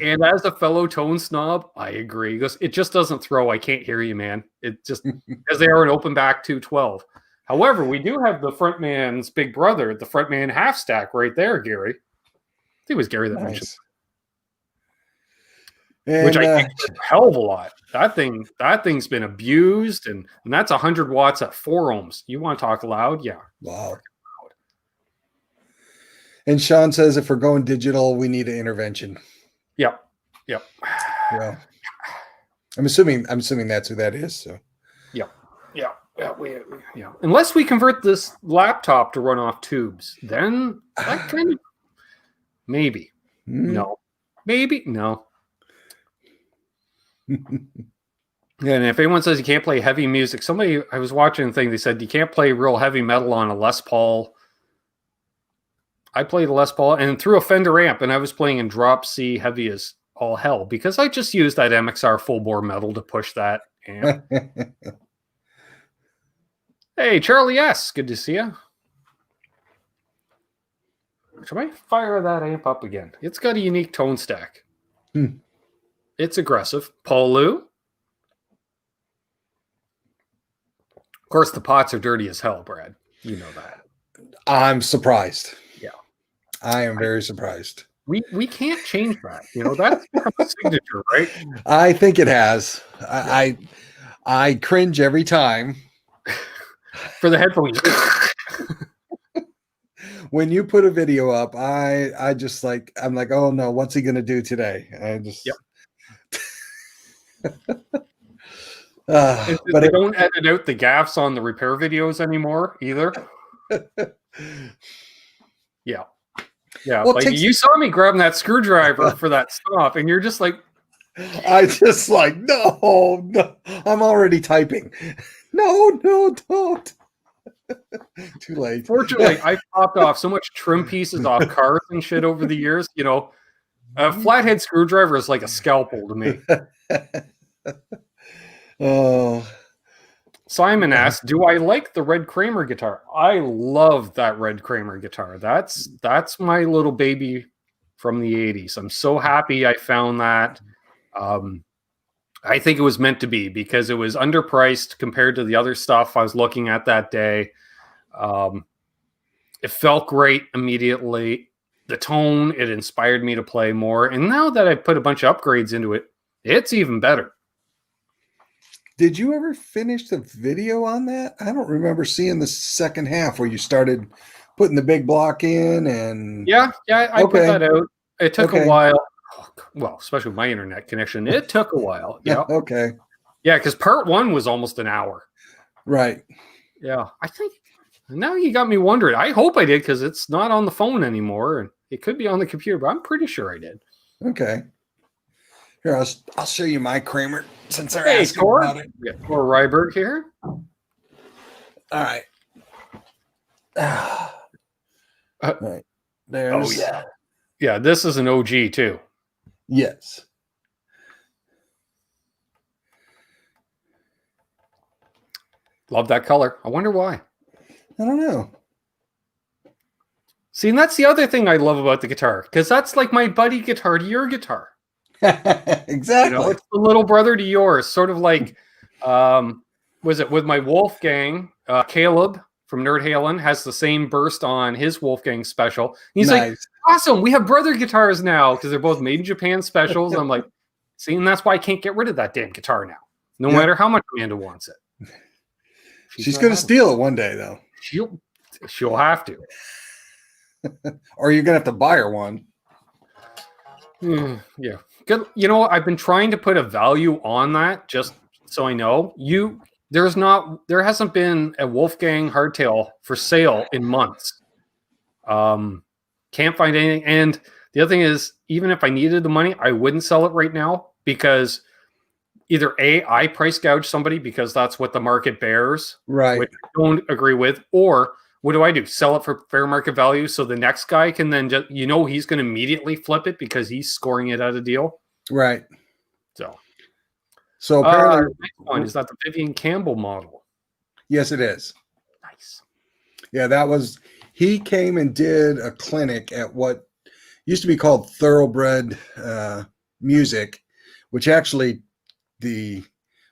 and as a fellow tone snob, I agree. He goes, it just doesn't throw. I can't hear you, man. It just, because they are an open back 212. However, we do have the frontman's big brother, the frontman half stack right there, Gary. I think it was Gary that mentioned. And, which I think is a hell of a lot. That thing's been abused, and that's 100 watts at 4 ohms. You want to talk loud? Yeah. Wow. And Sean says if we're going digital, we need an intervention. Yep. Well, I'm assuming that's who that is. So. Yeah. Unless we convert this laptop to run off tubes, then that kind of maybe. No. Maybe no. And if anyone says you can't play heavy music, I was watching a thing, they said you can't play real heavy metal on a Les Paul. I played a Les Paul and through a Fender amp, and I was playing in drop C heavy as all hell because I just used that MXR full bore metal to push that amp. Hey, Charlie S. Good to see you. Should I fire that amp up again? It's got a unique tone stack. It's aggressive. Paul Lou. Of course, the pots are dirty as hell, Brad. You know that. I'm surprised. Yeah. I am very surprised. We can't change that. You know, that's a signature, right? I think it has. I cringe every time. For the headphones. When you put a video up, I'm like, oh no, what's he gonna do today? I just but they don't edit out the gaffes on the repair videos anymore either. Yeah. Well, like you saw me grabbing that screwdriver for that stop, and you're just like, I just like, no, I'm already typing. No, don't. Too late. Fortunately, I popped off so much trim pieces off cars and shit over the years. You know, a flathead screwdriver is like a scalpel to me. Oh, Simon asked, "Do I like the red Kramer guitar?" I love that red Kramer guitar. That's my little baby from the 80s. I'm so happy I found that. I think it was meant to be because it was underpriced compared to the other stuff I was looking at that day. It felt great immediately. The tone, it inspired me to play more. And now that I put a bunch of upgrades into it, it's even better. did you ever finish the video on that? I don't remember seeing the second half where you started putting the big block in and Yeah, I put Okay. that out. It took a Okay. while. Well, especially with my internet connection, it took a while. Yeah, Okay. yeah, because part 1 was almost an hour. Right. Yeah, I think now you got me wondering. I hope I did because it's not on the phone anymore, and it could be on the computer, but I'm pretty sure I did. Okay. Here, I'll show you my Kramer since they're Hey, asking Tor. about it. We got Tor Ryberg here. All right. Right. There's. Oh yeah, yeah. This is an OG too. Yes. Love that color. I wonder why. I don't know. See, and that's the other thing I love about the guitar, because that's like my buddy guitar to your guitar. Exactly. You know, it's the little brother to yours, sort of like, was it with my Wolfgang? Caleb from Nerd Halen has the same burst on his Wolfgang special. He's like, awesome, we have brother guitars now because they're both made in Japan specials. I'm like, see, and that's why I can't get rid of that damn guitar now, no matter how much Amanda wants it. She's going to steal it one day, though. She'll have to. Or you're going to have to buy her one. Yeah. Good. You know, I've been trying to put a value on that just so I know. There hasn't been a Wolfgang hardtail for sale in months. Can't find anything. And the other thing is, even if I needed the money, I wouldn't sell it right now because either A, I price gouge somebody because that's what the market bears, right? Which I don't agree with, or what do? Sell it for fair market value so the next guy can then just, he's going to immediately flip it because he's scoring it at a deal. Right. So apparently, next one is that the Vivian Campbell model. Yes, it is. Nice. Yeah, he came and did a clinic at what used to be called Thoroughbred Music, which actually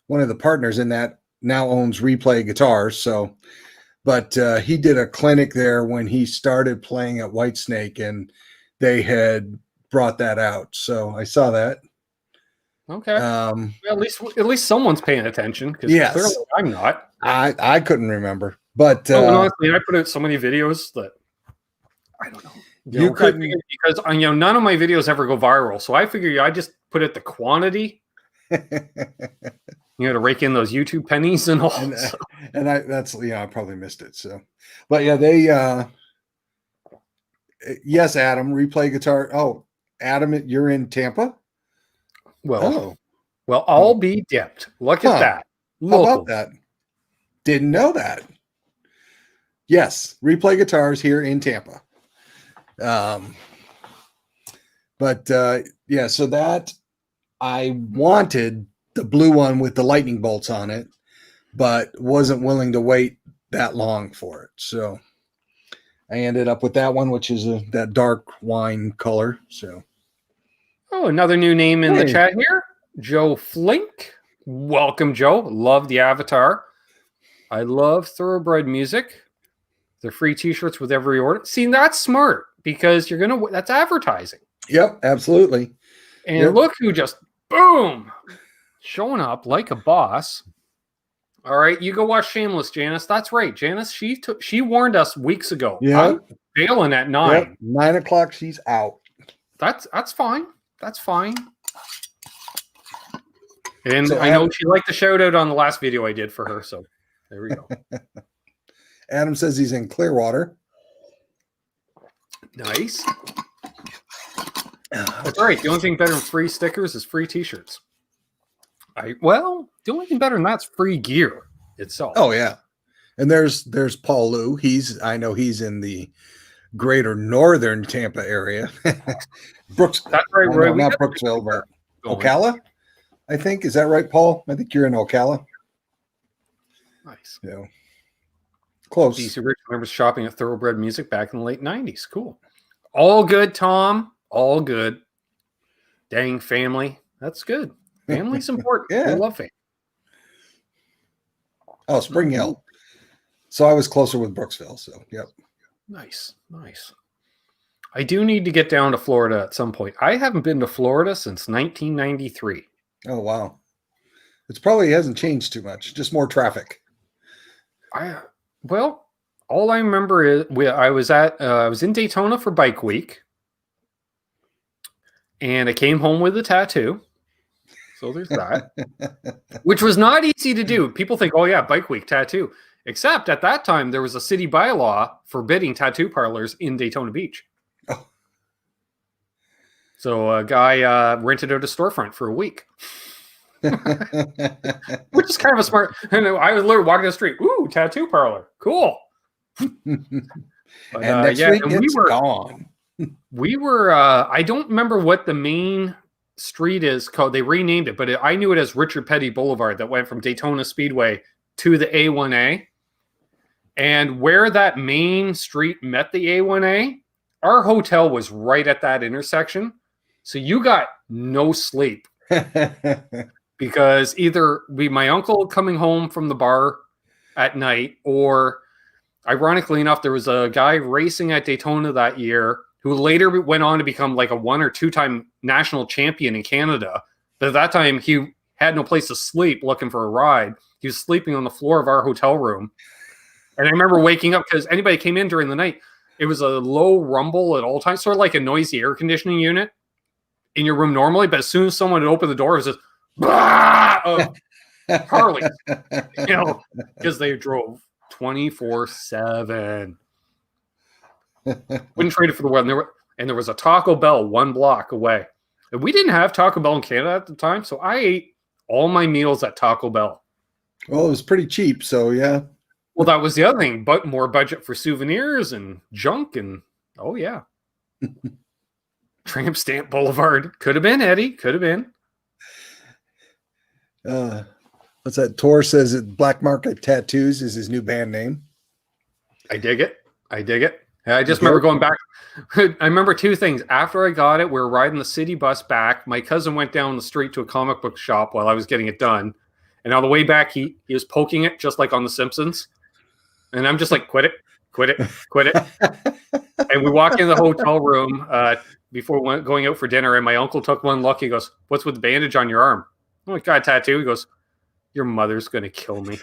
one of the partners in that now owns Replay Guitars. So, but he did a clinic there when he started playing at Whitesnake, and they had brought that out. So I saw that. Okay. Well, at least someone's paying attention because clearly I'm not. I couldn't remember, but honestly, I put out so many videos that I don't know. You couldn't because none of my videos ever go viral. So I figure I just put it the quantity. To rake in those YouTube pennies and all. And I probably missed it. So, but yeah, they yes, Adam, Replay Guitar. Oh, Adam, you're in Tampa. Well, I'll be dipped. Look at that. Local. How about that? Didn't know that. Yes, Replay Guitars here in Tampa. But yeah, so that I wanted the blue one with the lightning bolts on it, but wasn't willing to wait that long for it. So I ended up with that one, which is that dark wine color. So. Oh, another new name in the chat here. Joe Flink. Welcome, Joe. Love the avatar. I love Thoroughbred Music. They're free t-shirts with every order. See, that's smart because that's advertising. Yep, absolutely. And look who just, boom, showing up like a boss. All right, you go watch Shameless, Janice. That's right, Janice. She warned us weeks ago. Yeah, I'm bailing at 9. Yep. 9 o'clock, she's out. That's fine. That's fine. And so I know she liked the shout out on the last video I did for her. So there we go. Adam says he's in Clearwater. Nice. That's right. The only thing better than free stickers is free t-shirts. The only thing better than that's free gear itself. Oh yeah. And there's Paul Lou. I know he's in the greater northern Tampa area. Brooks. That's right, Roy. Not Brooksville, but Ocala. I think. Is that right, Paul? I think you're in Ocala. Nice. Yeah. Close. DC Rich remembers shopping at Thoroughbred Music back in the late 90s. Cool. All good, Tom. All good. Dang, family. That's good. Family's important. Yeah. We love family. Oh, Spring Hill. So I was closer with Brooksville. So, yep. Nice. I do need to get down to Florida at some point. I haven't been to Florida since 1993. Oh, wow. It probably hasn't changed too much. Just more traffic. Well, all I remember is I was in Daytona for Bike Week, and I came home with a tattoo. So there's that, which was not easy to do. People think, oh yeah, Bike Week tattoo. Except at that time, there was a city bylaw forbidding tattoo parlors in Daytona Beach. Oh. So a guy rented out a storefront for a week. Which is kind of a smart. And I was literally walking down the street. Ooh, tattoo parlor, cool. But, and next week it's gone. We were. I don't remember what the main street is called. They renamed it, but I knew it as Richard Petty Boulevard. That went from Daytona Speedway to the A1A, and where that main street met the A1A, our hotel was right at that intersection. So you got no sleep. Because either my uncle coming home from the bar at night, or ironically enough, there was a guy racing at Daytona that year who later went on to become like a 1 or 2 time national champion in Canada. But at that time, he had no place to sleep looking for a ride. He was sleeping on the floor of our hotel room. And I remember waking up because anybody came in during the night. It was a low rumble at all times, sort of like a noisy air conditioning unit in your room normally. But as soon as someone had opened the door, it was just of Harley, because they drove 24/7. Wouldn't trade it for the world. And there was a Taco Bell 1 block away. And we didn't have Taco Bell in Canada at the time, so I ate all my meals at Taco Bell. Well, it was pretty cheap, so yeah. Well, that was the other thing, but more budget for souvenirs and junk, and oh yeah. Tramp Stamp Boulevard. Could have been, Eddie. Could have been. What's that? Tor says that Black Market Tattoos is his new band name. I dig it. I just remember going back. I remember 2 things. After I got it, we were riding the city bus back. My cousin went down the street to a comic book shop while I was getting it done. And on the way back, he was poking it just like on The Simpsons. And I'm just like, quit it. And we walk in the hotel room before going out for dinner. And my uncle took one look. He goes, "What's with the bandage on your arm?" I'm like, "Got a tattoo." He goes, "Your mother's going to kill me."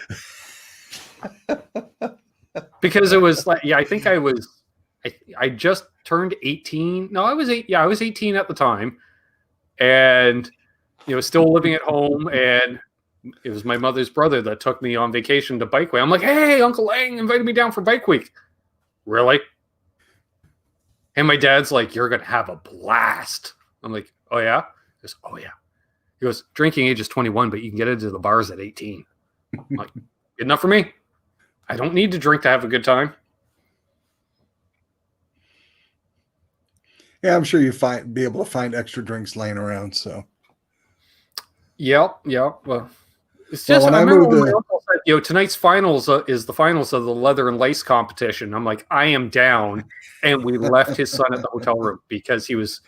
Because it was like, I think I just turned 18. No, I was 8. Yeah, I was 18 at the time. And, still living at home. And it was my mother's brother that took me on vacation to Bike Week. I'm like, "Hey, Uncle Lang invited me down for Bike Week." Really? And my dad's like, "You're going to have a blast." I'm like, "Oh, yeah?" He goes, "Oh, yeah." He goes, "Drinking age is 21, but you can get into the bars at 18. I'm like, good enough for me. I don't need to drink to have a good time. Yeah, I'm sure be able to find extra drinks laying around. So, yeah. Well, it's just I remember when my uncle said, tonight's finals is the finals of the leather and lace competition. I'm like, I am down, and we left his son at the hotel room because he was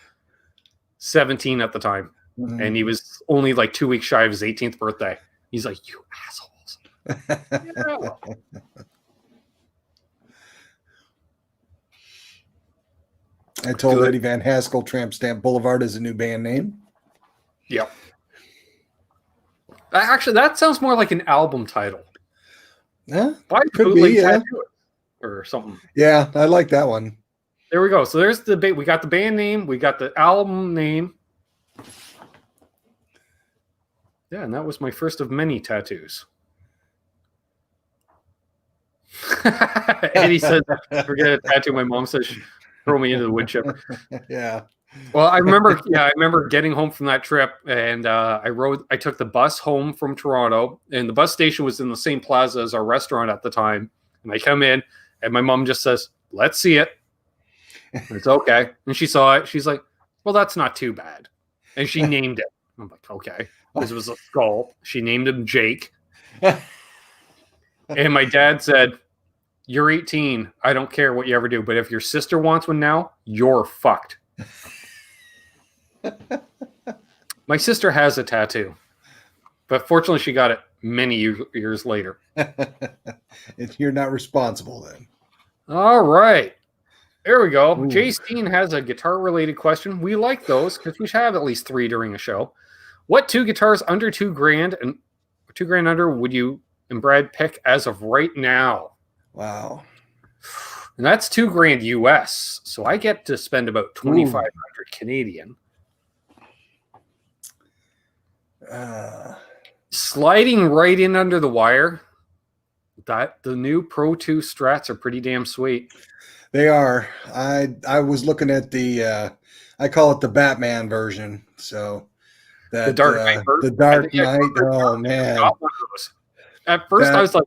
17 at the time. Mm-hmm. And he was only like 2 weeks shy of his 18th birthday. He's like, "You assholes." Yeah. I told Eddie Van Haskell Tramp Stamp Boulevard is a new band name. Yep. Actually, that sounds more like an album title. Yeah, could be, yeah. Or something. Yeah, I like that one. There we go. So there's we got the band name, we got the album name. Yeah, and that was my first of many tattoos. Eddie said, "Forget a tattoo." My mom says, "Throw me into the wood chipper." Yeah. Well, I remember getting home from that trip, and I took the bus home from Toronto, and the bus station was in the same plaza as our restaurant at the time. And I come in, and my mom just says, "Let's see it." It's okay. And she saw it. She's like, "Well, that's not too bad." And she named it. I'm like, "Okay." because it was a skull. She named him Jake. And my dad said, "You're 18. I don't care what you ever do. But if your sister wants one now, you're fucked." My sister has a tattoo. But fortunately, she got it many years later. And you're not responsible then. All right. There we go. Ooh. Jay Steen has a guitar-related question. We like those because we should have at least 3 during a show. What 2 guitars under $2,000 and $2,000 under would you and Brad pick as of right now? Wow. And that's $2,000 US. So I get to spend about 2,500 Canadian. Sliding right in under the wire. The new Pro 2 Strats are pretty damn sweet. They are. I was looking at the I call it the Batman version. So that The Dark Knight. the Dark Knight. Oh man. At first I was like,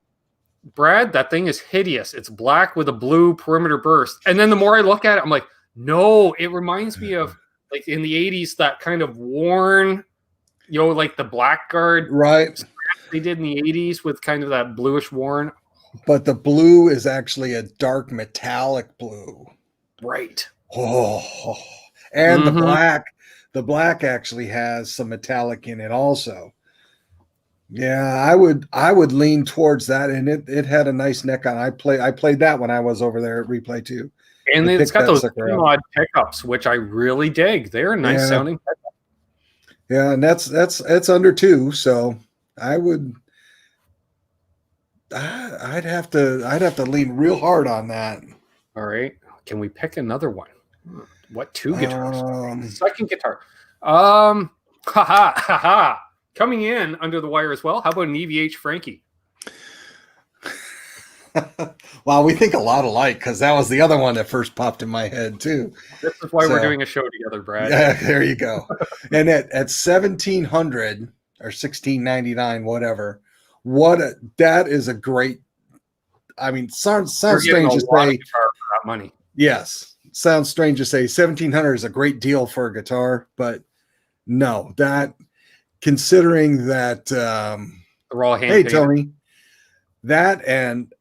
Brad, that thing is hideous. It's black with a blue perimeter burst. And then the more I look at it, I'm like, no, it reminds me of like in the 80s, that kind of worn, like the Blackguard. Right. They did in the 80s with kind of that bluish worn. But the blue is actually a dark metallic blue. Right. Oh, and the black actually has some metallic in it also. Yeah, I would lean towards that, and it had a nice neck on. I played that when I was over there at Replay too. And it's got those mod pickups, which I really dig. They're nice sounding pickups. Yeah, and that's under 2, so I'd have to lean real hard on that. All right. Can we pick another one? What 2 guitars? Second guitar. Coming in under the wire as well. How about an EVH Frankie? Wow, we think a lot alike because that was the other one that first popped in my head too. This is why we're doing a show together, Brad. Yeah, there you go. And at $1,700 or $1,699, whatever. That is a great. I mean, sounds strange to say. For that money. Yes, sounds strange to say. $1,700 is a great deal for a guitar, but no, that considering that. They're all hand. Hey, Tony, that and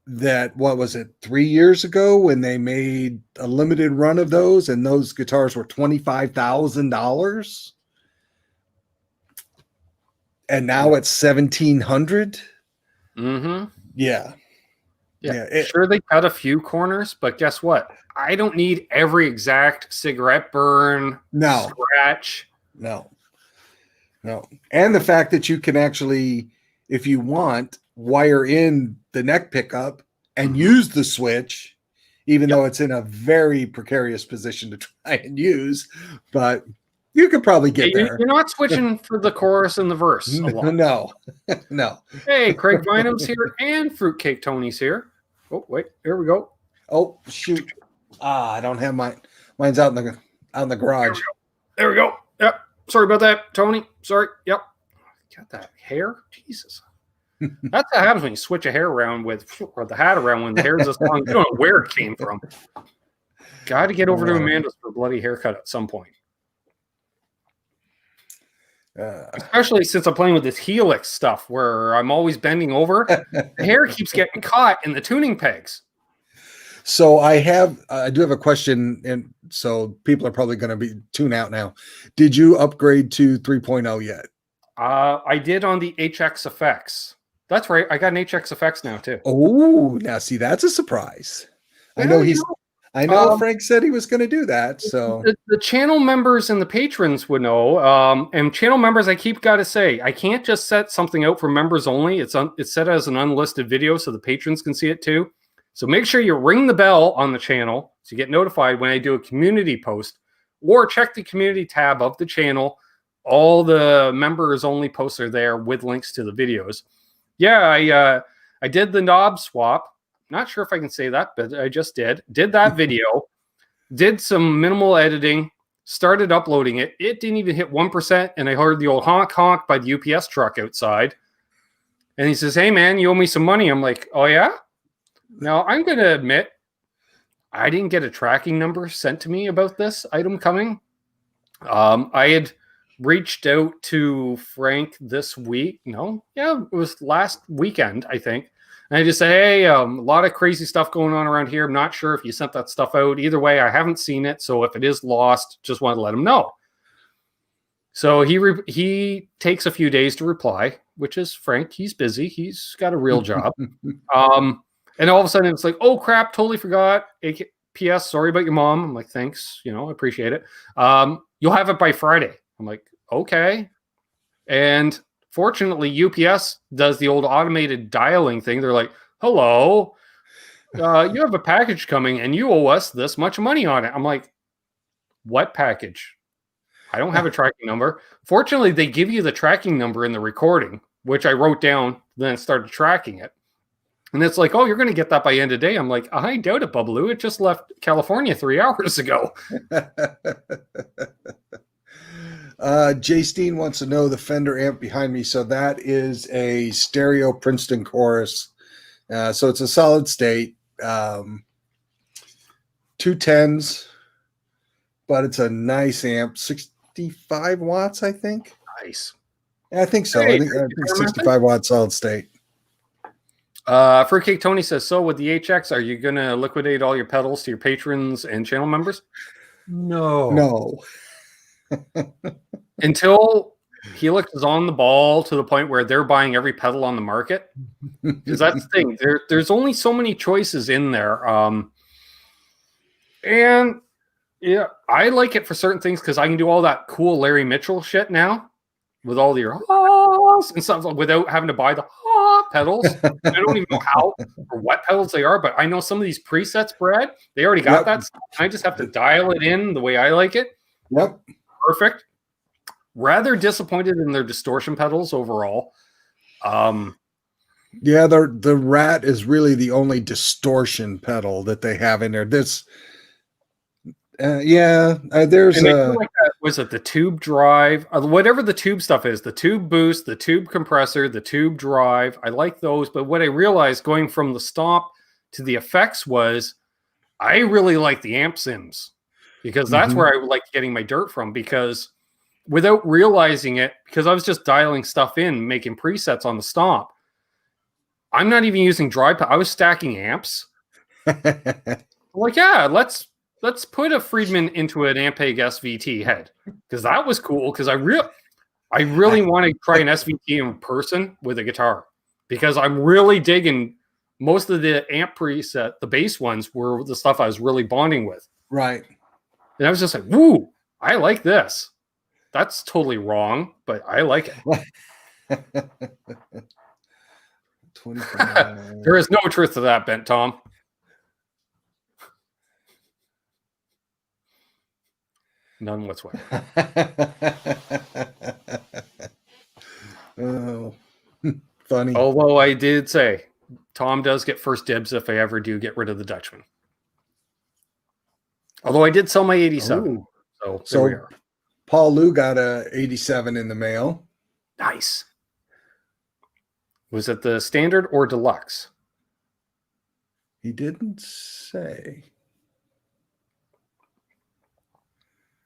that. What was it? 3 years ago when they made a limited run of those, and those guitars were $25,000. And now it's $1,700. Mm-hmm. Yeah. Sure, they cut a few corners, but guess what? I don't need every exact cigarette burn, scratch. No. And the fact that you can actually, if you want, wire in the neck pickup and use the switch, even though it's in a very precarious position to try and use, but you could probably get there. You're not switching for the chorus and the verse. No. Hey, Craig Bynum's here and Fruitcake Tony's here. Oh, wait, here we go. Oh, shoot. I don't have mine. Mine's out in the garage. There we go. Yep. Sorry about that, Tony. Sorry. Yep. Got that hair? Jesus. That's what happens when you switch a hair around or the hat around when the hair is this long. You don't know where it came from. Got to get over to Amanda's for a bloody haircut at some point. Especially since I'm playing with this Helix stuff where I'm always bending over. The hair keeps getting caught in the tuning pegs. So I do have a question, and so people are probably going to be tune out now. Did you upgrade to 3.0 yet? I did on the HX Effects. That's right. I got an HX Effects now too. Oh, now see, that's a surprise. I know Frank said he was going to do that. So the channel members and the patrons would know. And channel members, I got to say, I can't just set something out for members only. It's set as an unlisted video so the patrons can see it too. So make sure you ring the bell on the channel so you get notified when I do a community post, or check the community tab of the channel. All the members only posts are there with links to the videos. Yeah, I did the knob swap. Not sure if I can say that, but I just did that video, did some minimal editing, started uploading it. It didn't even hit 1%. And I heard the old honk honk by the UPS truck outside. And he says, "Hey man, you owe me some money." I'm like, "Oh yeah?" Now I'm going to admit, I didn't get a tracking number sent to me about this item coming. I had reached out to Frank this week. No, yeah, it was last weekend, I think. And I just said, hey, a lot of crazy stuff going on around here. I'm not sure if you sent that stuff out. Either way, I haven't seen it. So if it is lost, just want to let him know. So he takes a few days to reply, which is Frank. He's busy. He's got a real job. And all of a sudden it's like, oh crap, totally forgot. P.S. Sorry about your mom. I'm like, thanks. I appreciate it. You'll have it by Friday. I'm like, okay. And fortunately, UPS does the old automated dialing thing. They're like, hello, you have a package coming and you owe us this much money on it. I'm like, what package? I don't have a tracking number. Fortunately, they give you the tracking number in the recording, which I wrote down, then started tracking it. And it's like, oh, you're going to get that by end of day. I'm like, I doubt it, Bubbaloo. It just left California 3 hours ago. Jay Steen wants to know the Fender amp behind me. So that is a stereo Princeton chorus. So it's a solid state. 210s, but it's a nice amp. 65 watts, I think. Nice. I think so. Hey, I think 65 watts solid state. Fruitcake Tony says, so with the HX, are you going to liquidate all your pedals to your patrons and channel members? No. Until Helix is on the ball to the point where they're buying every pedal on the market. Because that's the thing. There's only so many choices in there. And yeah, I like it for certain things because I can do all that cool Larry Mitchell shit now with all your ahs and stuff without having to buy the pedals. I don't even know how or what pedals they are, but I know some of these presets, Brad, they already got that stuff. I just have to dial it in the way I like it. Yep. Perfect. Rather disappointed in their distortion pedals overall. Yeah, the Rat is really the only distortion pedal that they have in there. There's like was it the tube drive, whatever the tube stuff is, the tube boost, the tube compressor, the tube drive. I like those, but what I realized going from the Stomp to the effects was I really like the amp sims because that's where I like getting my dirt from, because without realizing it, because I was just dialing stuff in, making presets on the Stomp, I'm not even using dry. I was stacking amps. Like, yeah, let's put a Friedman into an Ampeg SVT head, because that was cool. Because I really want to try an SVT in person with a guitar, because I'm really digging most of the amp preset. The bass ones were the stuff I was really bonding with. Right. And I was just like, woo, I like this. That's totally wrong, but I like it. 25. There is no truth to that, Bent Tom. None whatsoever. Oh, funny. Although I did say Tom does get first dibs if I ever do get rid of the Dutchman. Although I did sell my 87. Ooh. So we are. Paul Lou got a 87 in the mail. Nice. Was it the standard or deluxe? He didn't say.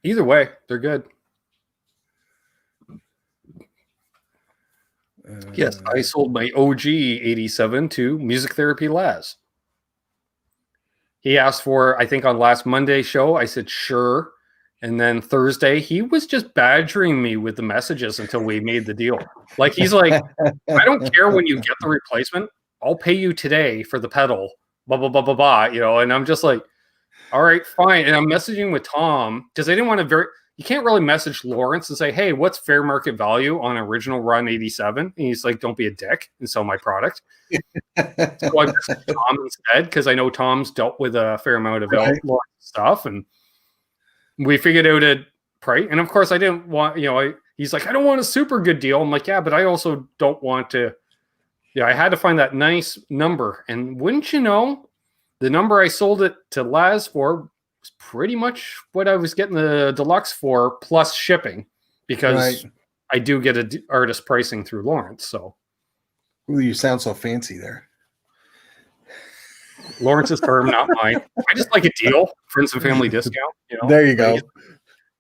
Either way, they're good. Yes, I sold my OG 87 to Music Therapy Laz. He asked for, I think on last Monday's show, I said, sure. And then Thursday, he was just badgering me with the messages until we made the deal. Like, he's like, I don't care when you get the replacement. I'll pay you today for the pedal, blah, blah, blah, blah, blah. And I'm just like, all right, fine. And I'm messaging with Tom because I didn't want to you can't really message Lawrence and say, hey, what's fair market value on original run 87? And he's like, don't be a dick and sell my product. So I messaged Tom instead because I know Tom's dealt with a fair amount of Lawrence stuff. And we figured out a price. And of course, I didn't want, he's like, I don't want a super good deal. I'm like, yeah, but I also don't want to. Yeah, I had to find that nice number. And wouldn't you know, the number I sold it to Laz for was pretty much what I was getting the deluxe for, plus shipping, because I do get a artist pricing through Lawrence. So, ooh, you sound so fancy there. Lawrence's term, not mine. I just like a deal, friends and family discount. There you go.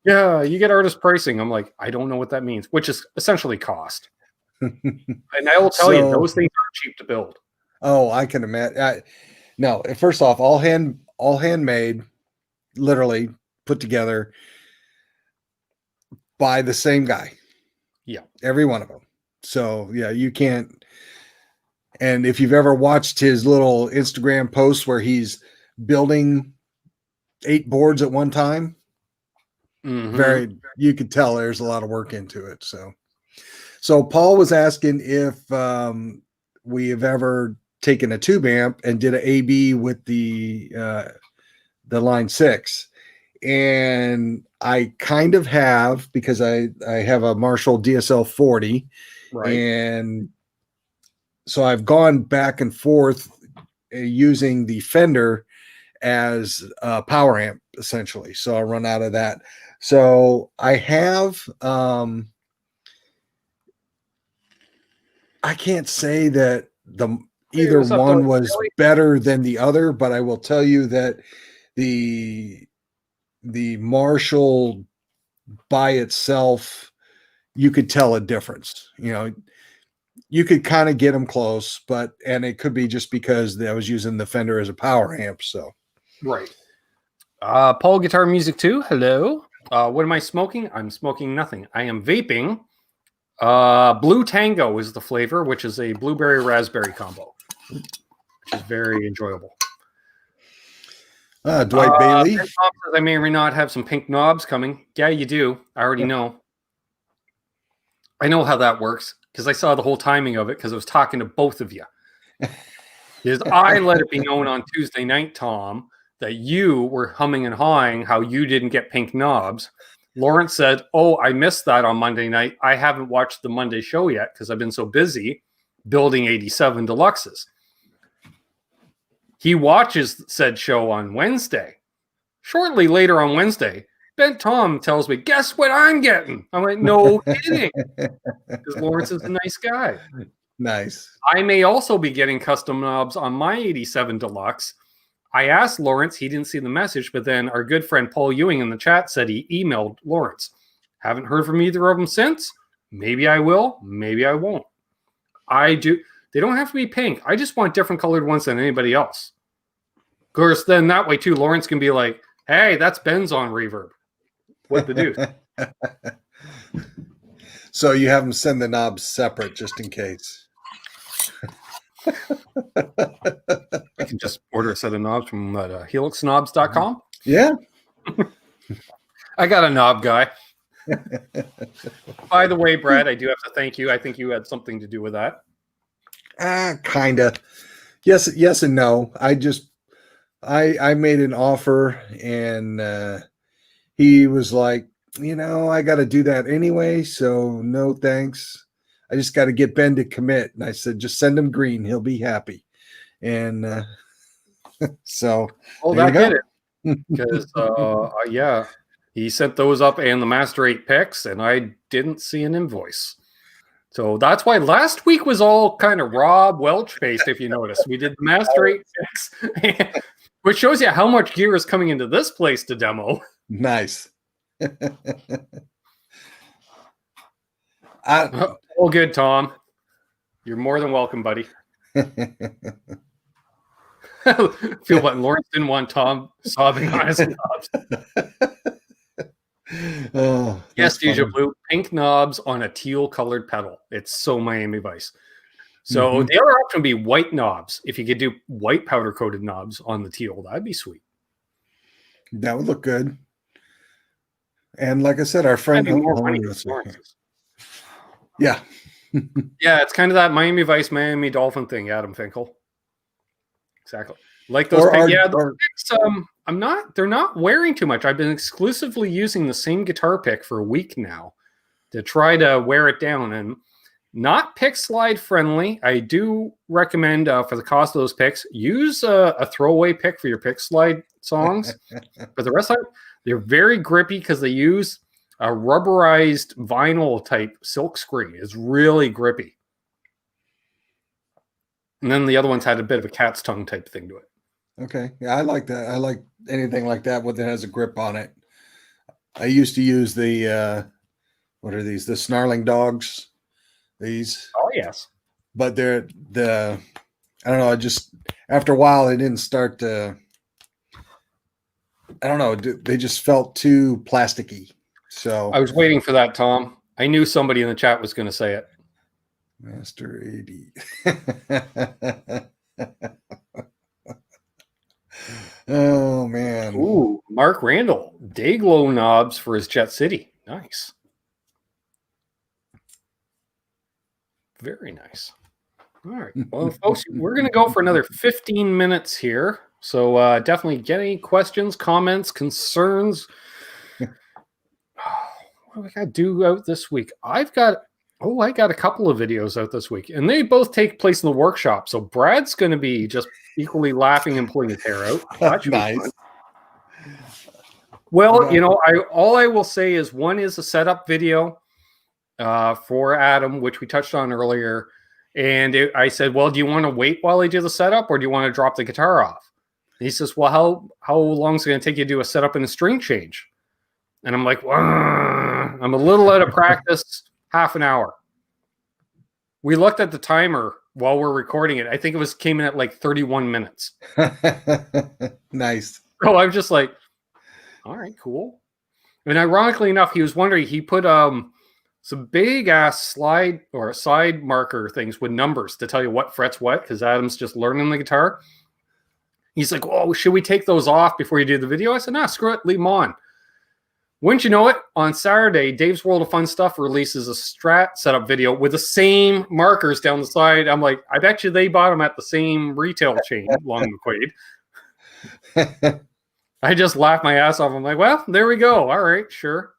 Yeah, you get artist pricing. I'm like, I don't know what that means, which is essentially cost. And I will tell you, those things aren't cheap to build. Oh, I can imagine. No, first off, all handmade, literally put together by the same guy. Yeah, every one of them. So yeah, you can't. And if you've ever watched his little Instagram posts where he's building 8 boards at one time, you could tell there's a lot of work into it. So Paul was asking if we have ever taken a tube amp and did an AB with the line 6, and I kind of have, because I have a Marshall DSL 40, right. And so I've gone back and forth using the Fender as a power amp, essentially. So I run out of that. So I have, I can't say that either one was better than the other, but I will tell you that the Marshall by itself, you could tell a difference. You could kind of get them close, and it could be just because I was using the Fender as a power amp. So, right. Paul Guitar Music 2. Hello. What am I smoking? I'm smoking nothing. I am vaping. Blue Tango is the flavor, which is a blueberry raspberry combo, which is very enjoyable. Dwight Bailey. Ben Coombs says I may or may not have some pink knobs coming. Yeah, you do. I already know. I know how that works because I saw the whole timing of it because I was talking to both of you. Because I let it be known on Tuesday night, Tom, that you were humming and hawing how you didn't get pink knobs. Lawrence said, "Oh, I missed that on Monday night. I haven't watched the Monday show yet because I've been so busy building 87 Deluxes." He watches said show on Wednesday. Shortly later on Wednesday, Tom tells me, "Guess what I'm getting?" I'm like, "No kidding," because Lawrence is a nice guy. Nice. I may also be getting custom knobs on my 87 Deluxe. I asked Lawrence, he didn't see the message, but then our good friend Paul Ewing in the chat said he emailed Lawrence. Haven't heard from either of them since. Maybe I will, maybe I won't. I do. They don't have to be pink. I just want different colored ones than anybody else. Of course, then that way too, Lawrence can be like, "Hey, that's Ben's on reverb." What the deuce? So you have them send the knobs separate just in case. I can just order a set of knobs from helixknobs.com. Yeah. I got a knob guy. By the way, Brad, I do have to thank you. I think you had something to do with that. Kind of. Yes and no. I made an offer, and he was like, I got to do that anyway, so no thanks. I just got to get Ben to commit. And I said, just send him green. He'll be happy. And so. Oh, that did it. Because, yeah, he sent those up and the Master 8 picks, and I didn't see an invoice. So that's why last week was all kind of Rob Welch based, if you notice. We did the Master 8 picks, which shows you how much gear is coming into this place to demo. Nice. All good, Tom. You're more than welcome, buddy. Feel what Lawrence didn't want Tom sobbing on his knobs. Oh, yes, Deja Blue. Pink knobs on a teal colored pedal. It's so Miami Vice. So the other option would be white knobs. If you could do white powder coated knobs on the teal, that'd be sweet. That would look good. And like I said, our friend. Yeah. Yeah, it's kind of that Miami Vice, Miami Dolphin thing, Adam Finkel. Exactly. Like those picks, they're not wearing too much. I've been exclusively using the same guitar pick for a week now to try to wear it down, and not pick slide friendly. I do recommend for the cost of those picks, use a throwaway pick for your pick slide songs. But the rest of it, they're very grippy because they use a rubberized vinyl type silk screen. It's really grippy. And then the other ones had a bit of a cat's tongue type thing to it. Okay. Yeah, I like that. I like anything like that that has a grip on it. I used to use the what are these? The snarling dogs. These, Oh yes. but they're the I don't know. I just after a while, they didn't start to. I don't know. They just felt too plasticky. So I was waiting for that, Tom. I knew somebody in the chat was going to say it. Master AD. Oh man. Ooh, Mark Randall, Dayglow knobs for his Jet City. Nice. Very nice. All right. Well, folks, we're going to go for another 15 minutes here. So definitely get any questions, comments, concerns. What do we got to do out this week? I got a couple of videos out this week, and they both take place in the workshop. So Brad's going to be just equally laughing and pulling his hair out. That should Nice. be fun. Well, you know, all I will say is one is a setup video for Adam, which we touched on earlier. And I said, well, do you want to wait while I do the setup, or do you want to drop the guitar off? And he says, well, how long is it going to take you to do a setup and a string change? And I'm like, well, I'm a little out of practice, half an hour. We looked at the timer while we're recording it. I think it came in at like 31 minutes. Nice. So I'm just like, all right, cool. And ironically enough, he was wondering, he put some big ass slide or side marker things with numbers to tell you what frets what, because Adam's just learning the guitar. He's like, oh, should we take those off before you do the video? I said, nah, screw it, leave them on. Wouldn't you know it, on Saturday, Dave's World of Fun Stuff releases a Strat setup video with the same markers down the side. I'm like, I bet you they bought them at the same retail chain, Long McQuaid. I just laughed my ass off. I'm like, well, there we go. All right, sure.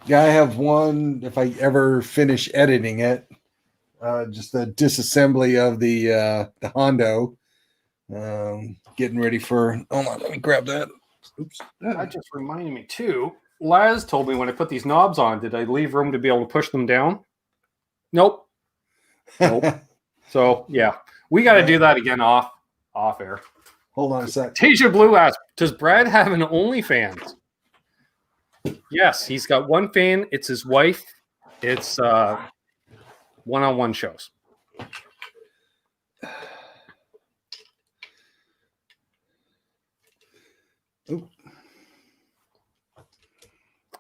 Yeah, I have one, if I ever finish editing it, just the disassembly of the Hondo. Getting ready for, hold on, let me grab that. Oops. That just reminded me too. Laz told me when I put these knobs on, did I leave room to be able to push them down? Nope. So yeah, we got to do that again off air. Hold on a sec. Tasia Blue asks, does Brad have an OnlyFans? Yes, he's got one fan. It's his wife. It's one-on-one shows. Oop.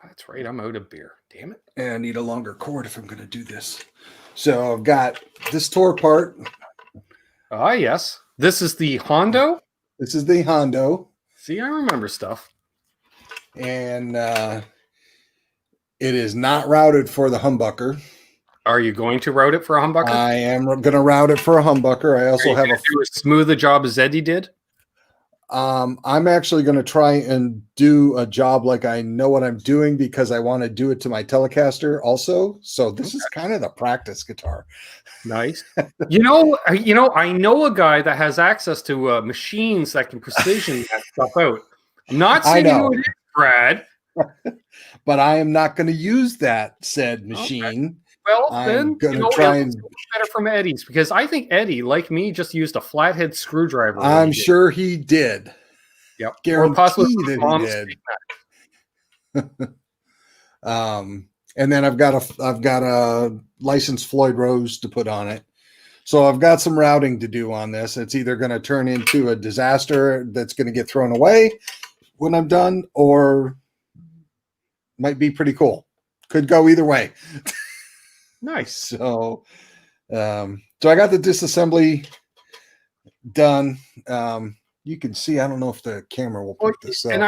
That's right. I'm out of beer. Damn it. And I need a longer cord if I'm going to do this. So I've got this Tor part. Ah, yes. This is the Hondo. This is the Hondo. See, I remember stuff. And it is not routed for the humbucker. Are you going to route it for a humbucker? I am going to route it for a humbucker. I also have do as smooth a job as Eddie did. I'm actually going to try and do a job like I know what I'm doing, because I want to do it to my Telecaster also. So this is kind of the practice guitar. Nice. I know a guy that has access to machines that can precision that stuff out. I'm not saying who it is, Brad. But I am not going to use that said machine. Okay. Well, I'm then try and better from Eddie's, because I think Eddie, like me, just used a flathead screwdriver. I'm sure he did. Yep. Guarantee or possibly that he did. And then I've got a licensed Floyd Rose to put on it. So I've got some routing to do on this. It's either going to turn into a disaster that's going to get thrown away when I'm done, or might be pretty cool. Could go either way. Nice. So I got the disassembly done. You can see, I don't know if the camera will pick this up. And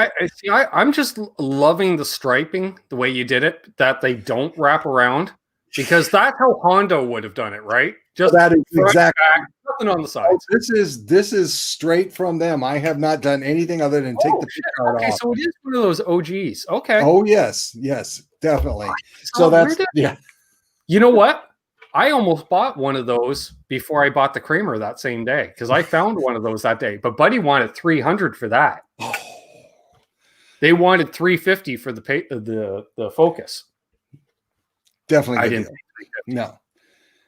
I'm just loving the striping, the way you did it, that they don't wrap around, because that's how Hondo would have done it, right? Just that is exactly back, nothing on the sides. This is straight from them. I have not done anything other than take the card off. Okay, so it is one of those OGs. Okay. Oh yes, definitely. So that's yeah. You know what? I almost bought one of those before I bought the Kramer that same day, because I found one of those that day. But Buddy wanted $300 for that. Oh. They wanted $350 for the Focus. Definitely, I didn't.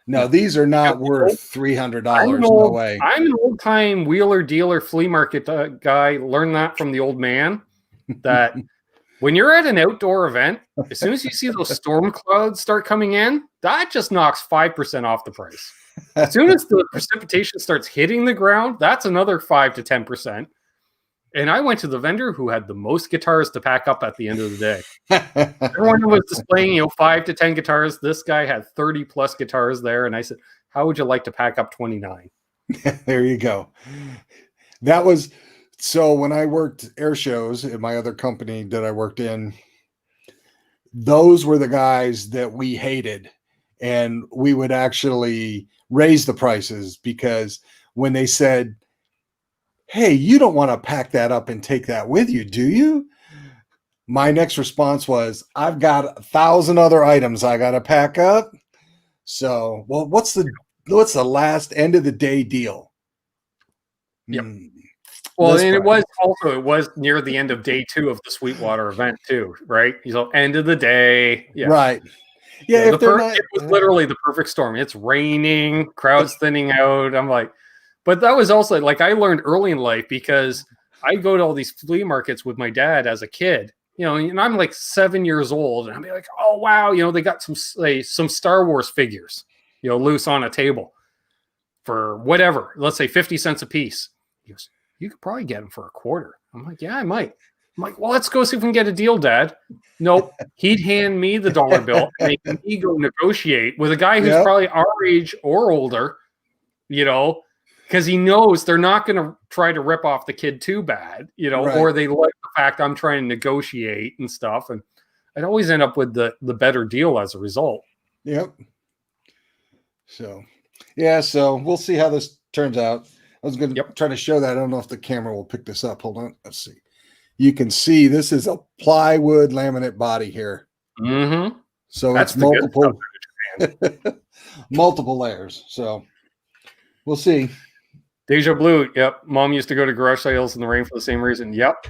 No, these are not worth $300. No way. I'm an old time wheeler dealer flea market guy. Learned that from the old man. that when you're at an outdoor event, as soon as you see those storm clouds start coming in, that just knocks 5% off the price. As soon as the precipitation starts hitting the ground, that's another 5 to 10%. And I went to the vendor who had the most guitars to pack up at the end of the day. Everyone was displaying, 5 to 10 guitars. This guy had 30 plus guitars there. And I said, how would you like to pack up 29? There you go. That was, so when I worked air shows at my other company that I worked in, those were the guys that we hated. And we would actually raise the prices because when they said, hey, you don't want to pack that up and take that with you, do you? My next response was, I've got 1,000 other items I got to pack up. So, well, what's the last end of the day deal? Yep. Well, and it was near the end of day 2 of the Sweetwater event too, right? So end of the day. Yeah. Right. Yeah. It was literally the perfect storm. It's raining, crowds thinning out. I'm like, but that was also like, I learned early in life because I go to all these flea markets with my dad as a kid, and I'm like 7 years old and I'd be like, oh, wow. They got some Star Wars figures, loose on a table for whatever, let's say 50 cents a piece. He goes, you could probably get them for $0.25. I'm like, yeah, I might. I'm like, well, let's go see if we can get a deal, Dad. Nope. He'd hand me the dollar bill and make me go negotiate with a guy who's probably our age or older, because he knows they're not going to try to rip off the kid too bad, Right. Or they like the fact I'm trying to negotiate and stuff. And I'd always end up with the better deal as a result. Yep. So, yeah, so we'll see how this turns out. I was going to try to show that. I don't know if the camera will pick this up. Hold on. Let's see. You can see this is a plywood laminate body here. Mm-hmm. So that's multiple, multiple layers. So we'll see. Deja Blue. Yep. Mom used to go to garage sales in the rain for the same reason. Yep.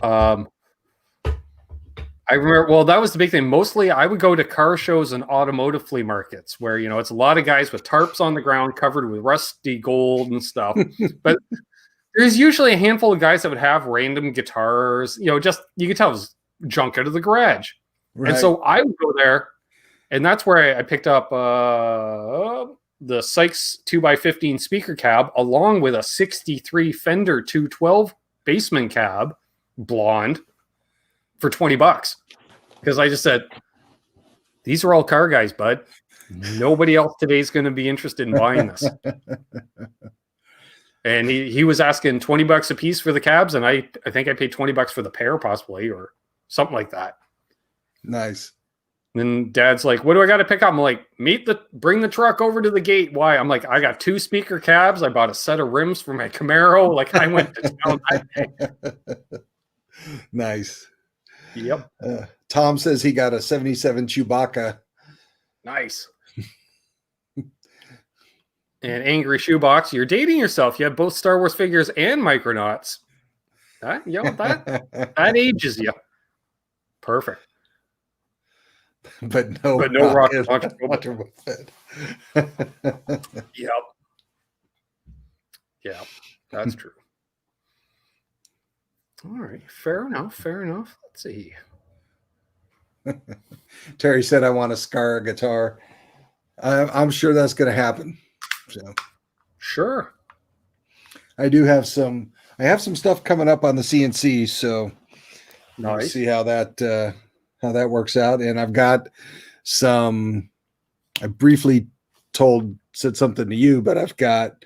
I remember, well, that was the big thing. Mostly I would go to car shows and automotive flea markets where, it's a lot of guys with tarps on the ground covered with rusty gold and stuff. But there's usually a handful of guys that would have random guitars, just, you could tell it was junk out of the garage. Right. And so I would go there, and that's where I picked up the Sykes 2x15 speaker cab along with a 63 Fender 212 Bassman cab, blonde, for $20. Because I just said, these are all car guys, bud. Nobody else today is going to be interested in buying this. And he was asking $20 a piece for the cabs, and I think I paid $20 for the pair, possibly, or something like that. Nice. And then Dad's like, what do I got to pick up? I'm like, bring the truck over to the gate. Why? I'm like, I got 2 speaker cabs. I bought a set of rims for my Camaro. Like, I went to town that day. Nice. Yep. Tom says he got a 77 Chewbacca. Nice. And Angry Shoebox, you're dating yourself. You have both Star Wars figures and Micronauts. That ages you. Perfect. But no rocket launcher. Yep. Yeah, that's true. All right. Fair enough. Let's see. Terry said, I want a Scar guitar. I'm sure that's going to happen. So sure. I have some stuff coming up on the CNC. So nice. We'll see how that works out. And I've got some, I briefly said something to you, but I've got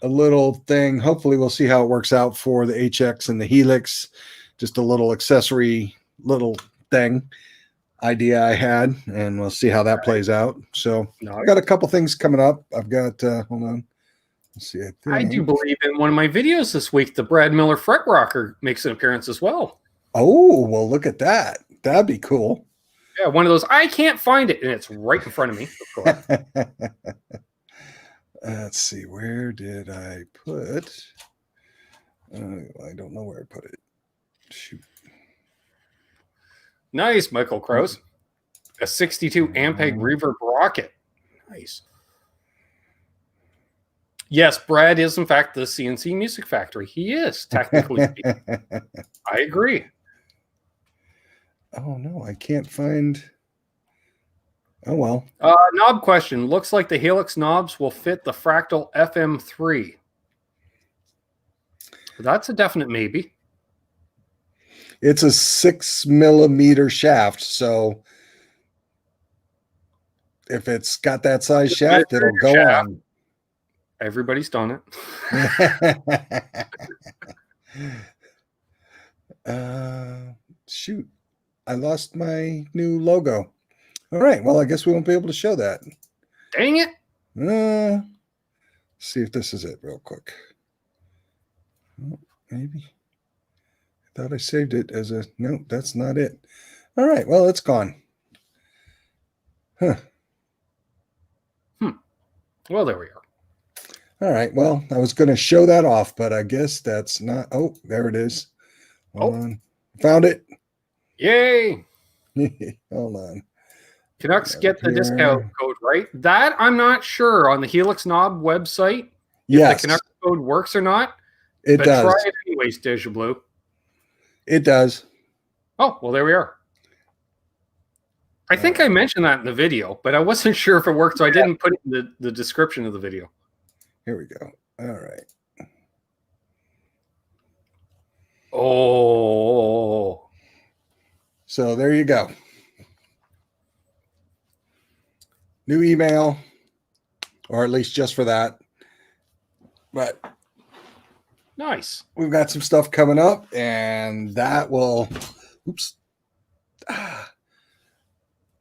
a little thing. Hopefully we'll see how it works out for the HX and the Helix. Just a little accessory, little thing idea I had, and we'll see how that plays out. So I've got a couple things coming up. I've got, hold on. Let's see. I do believe in one of my videos this week, the Brad Miller Fret Rocker makes an appearance as well. Oh, well, look at that. That'd be cool. Yeah, one of those, I can't find it, and it's right in front of me. Of course. Let's see. Where did I put? I don't know where I put it. Shoot. Nice, Michael Krause. A 62 Ampeg reverb rocket. Nice. Yes, Brad is, in fact, the CNC Music Factory. He is, technically speaking. I agree. Oh no, I can't find. Oh well. Knob question. Looks like the Helix knobs will fit the Fractal FM3. That's a definite maybe. It's a 6mm shaft, so if it's got that size shaft, it'll go on. Everybody's done it. Shoot, I lost my new logo. All right, well, I guess we won't be able to show that. Dang it. See if this is it real quick. Oh, maybe. I thought I saved it as a, no, that's not it. All right, well, it's gone. Huh. Well, there we are. All right, well, I was going to show that off, but I guess that's not. Oh, there it is. Hold on. Found it. Yay. Hold on. Canucks get the discount code, right? That I'm not sure on the Helix Knob website. Yes. If the Canucks code works or not. It does. Try it anyways, Deja Blue. It does. Oh, well, there we are. I think I mentioned that in the video, but I wasn't sure if it worked, so I didn't put it in the description of the video. Here we go. All right. Oh. So there you go. New email, or at least just for that. But nice. We've got some stuff coming up, and that will,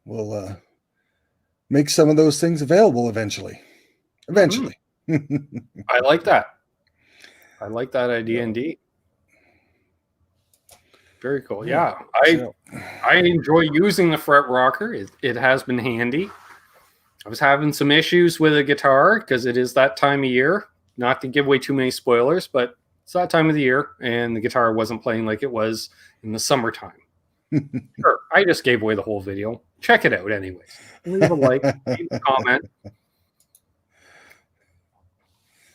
we'll make some of those things available eventually. Eventually. I like that. I like that idea indeed. Very cool. Yeah, I enjoy using the fret rocker. It has been handy. I was having some issues with a guitar because it is that time of year. Not to give away too many spoilers, but it's that time of the year, and the guitar wasn't playing like it was in the summertime. Sure, I just gave away the whole video. Check it out anyways. Leave a like, leave a comment.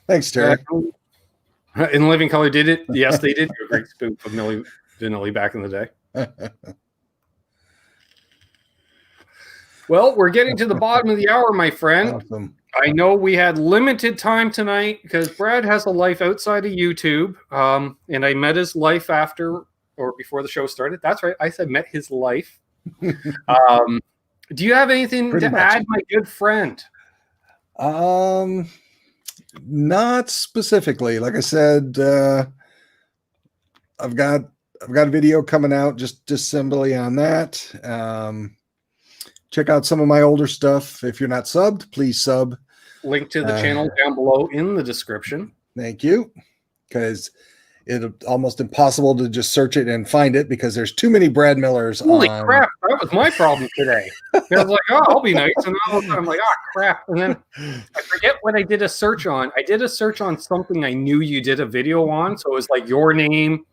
Thanks, Terry. In Living Color did it. Yes, they did do a great spoof of Milli Vanilli back in the day. Well, we're getting to the bottom of the hour, my friend. Awesome. I know we had limited time tonight because Brad has a life outside of YouTube, and I met his life after or before the show started. That's right. I said met his life. Do you have anything to add, my good friend? Not specifically. Like I said, I've got a video coming out just simply on that. Check out some of my older stuff. If you're not subbed, please sub. Link to the channel down below in the description. Thank you. Because it's almost impossible to just search it and find it because there's too many Brad Millers. Holy crap. That was my problem today. I was like, oh, I'll be nice. And all of a sudden I'm like, oh, crap. And then I forget what I did a search on. I did a search on something I knew you did a video on. So it was like your name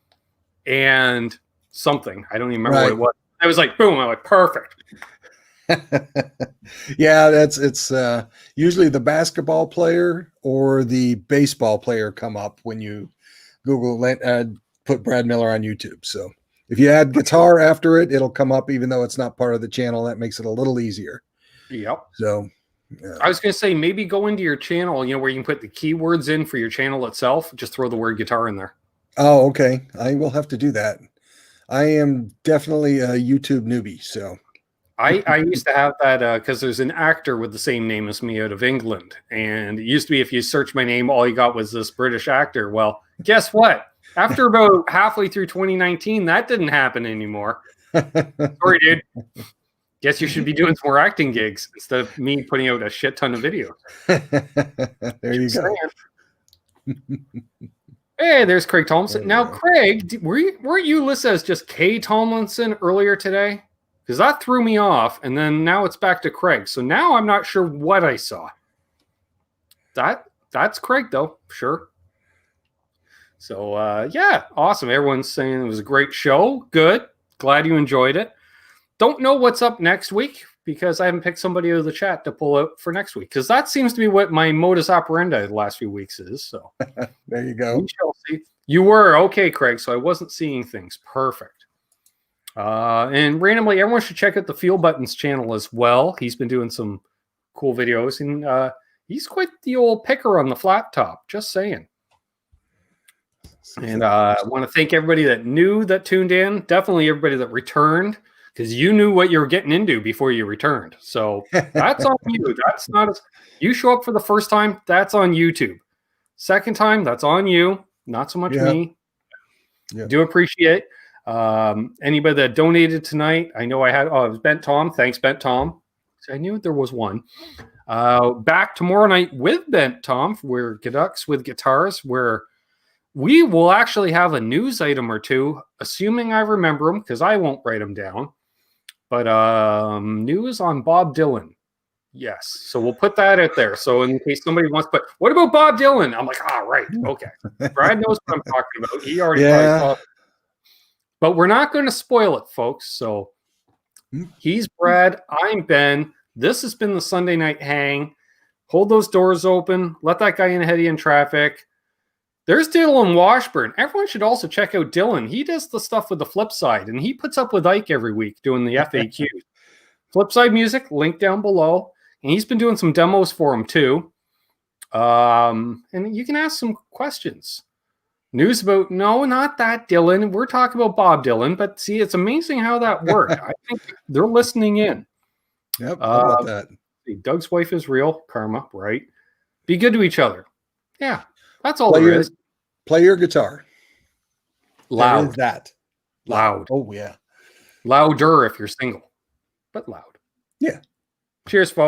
and something. I don't even remember what it was. I was like, boom. I'm like, perfect. Yeah, it's usually the basketball player or the baseball player come up when you Google put Brad Miller on YouTube. So if you add guitar after it, it'll come up even though it's not part of the channel. That makes it a little easier. Yep. So I was going to say maybe go into your channel, where you can put the keywords in for your channel itself. Just throw the word guitar in there. Oh, okay. I will have to do that. I am definitely a YouTube newbie, so. I used to have that because there's an actor with the same name as me out of England. And it used to be if you search my name, all you got was this British actor. Well, guess what? After about halfway through 2019, that didn't happen anymore. Sorry, dude. Guess you should be doing some more acting gigs instead of me putting out a shit ton of videos. There you go. Hey, there's Craig Tomlinson. Now, Craig, weren't you listed as just K Tomlinson earlier today? Because that threw me off, and then now it's back to Craig. So now I'm not sure what I saw. That's Craig, though. Sure. So, yeah, awesome. Everyone's saying it was a great show. Good. Glad you enjoyed it. Don't know what's up next week because I haven't picked somebody out of the chat to pull out for next week. Because that seems to be what my modus operandi the last few weeks is. So there you go. We shall see. You were. Okay, Craig. So I wasn't seeing things. Perfect. And randomly, everyone should check out the Feel Buttons channel as well. He's been doing some cool videos, and he's quite the old picker on the flat top. Just saying. And I want to thank everybody that tuned in. Definitely everybody that returned, because you knew what you were getting into before you returned. So that's on you. That's not you show up for the first time. That's on YouTube. Second time, that's on you. Not so much me. Yeah. Do appreciate anybody that donated tonight. I know it was Bent Tom. Thanks, Bent Tom. I knew there was one. Back tomorrow night with Bent Tom. We're Geducks with Guitars, where we will actually have a news item or two, assuming I remember them, because I won't write them down. But news on Bob Dylan. Yes. So we'll put that out there. So in case somebody wants to put, what about Bob Dylan? I'm like, right. Okay. Brad knows what I'm talking about. He already saw. But we're not going to spoil it, folks. So he's Brad. I'm Ben. This has been the Sunday Night Hang. Hold those doors open. Let that guy in ahead of you in traffic. There's Dylan Washburn. Everyone should also check out Dylan. He does the stuff with the flip side, and he puts up with Ike every week doing the FAQs. Flipside Music, link down below. And he's been doing some demos for him too. And you can ask some questions. News about, no, not that Dylan. We're talking about Bob Dylan. But see, it's amazing how that worked. I think they're listening in. Yep, how about that? Doug's wife is real. Karma, right? Be good to each other. Yeah. That's all there is. Play your guitar. Loud. That. Loud. Oh, yeah. Louder if you're single, but loud. Yeah. Cheers, folks.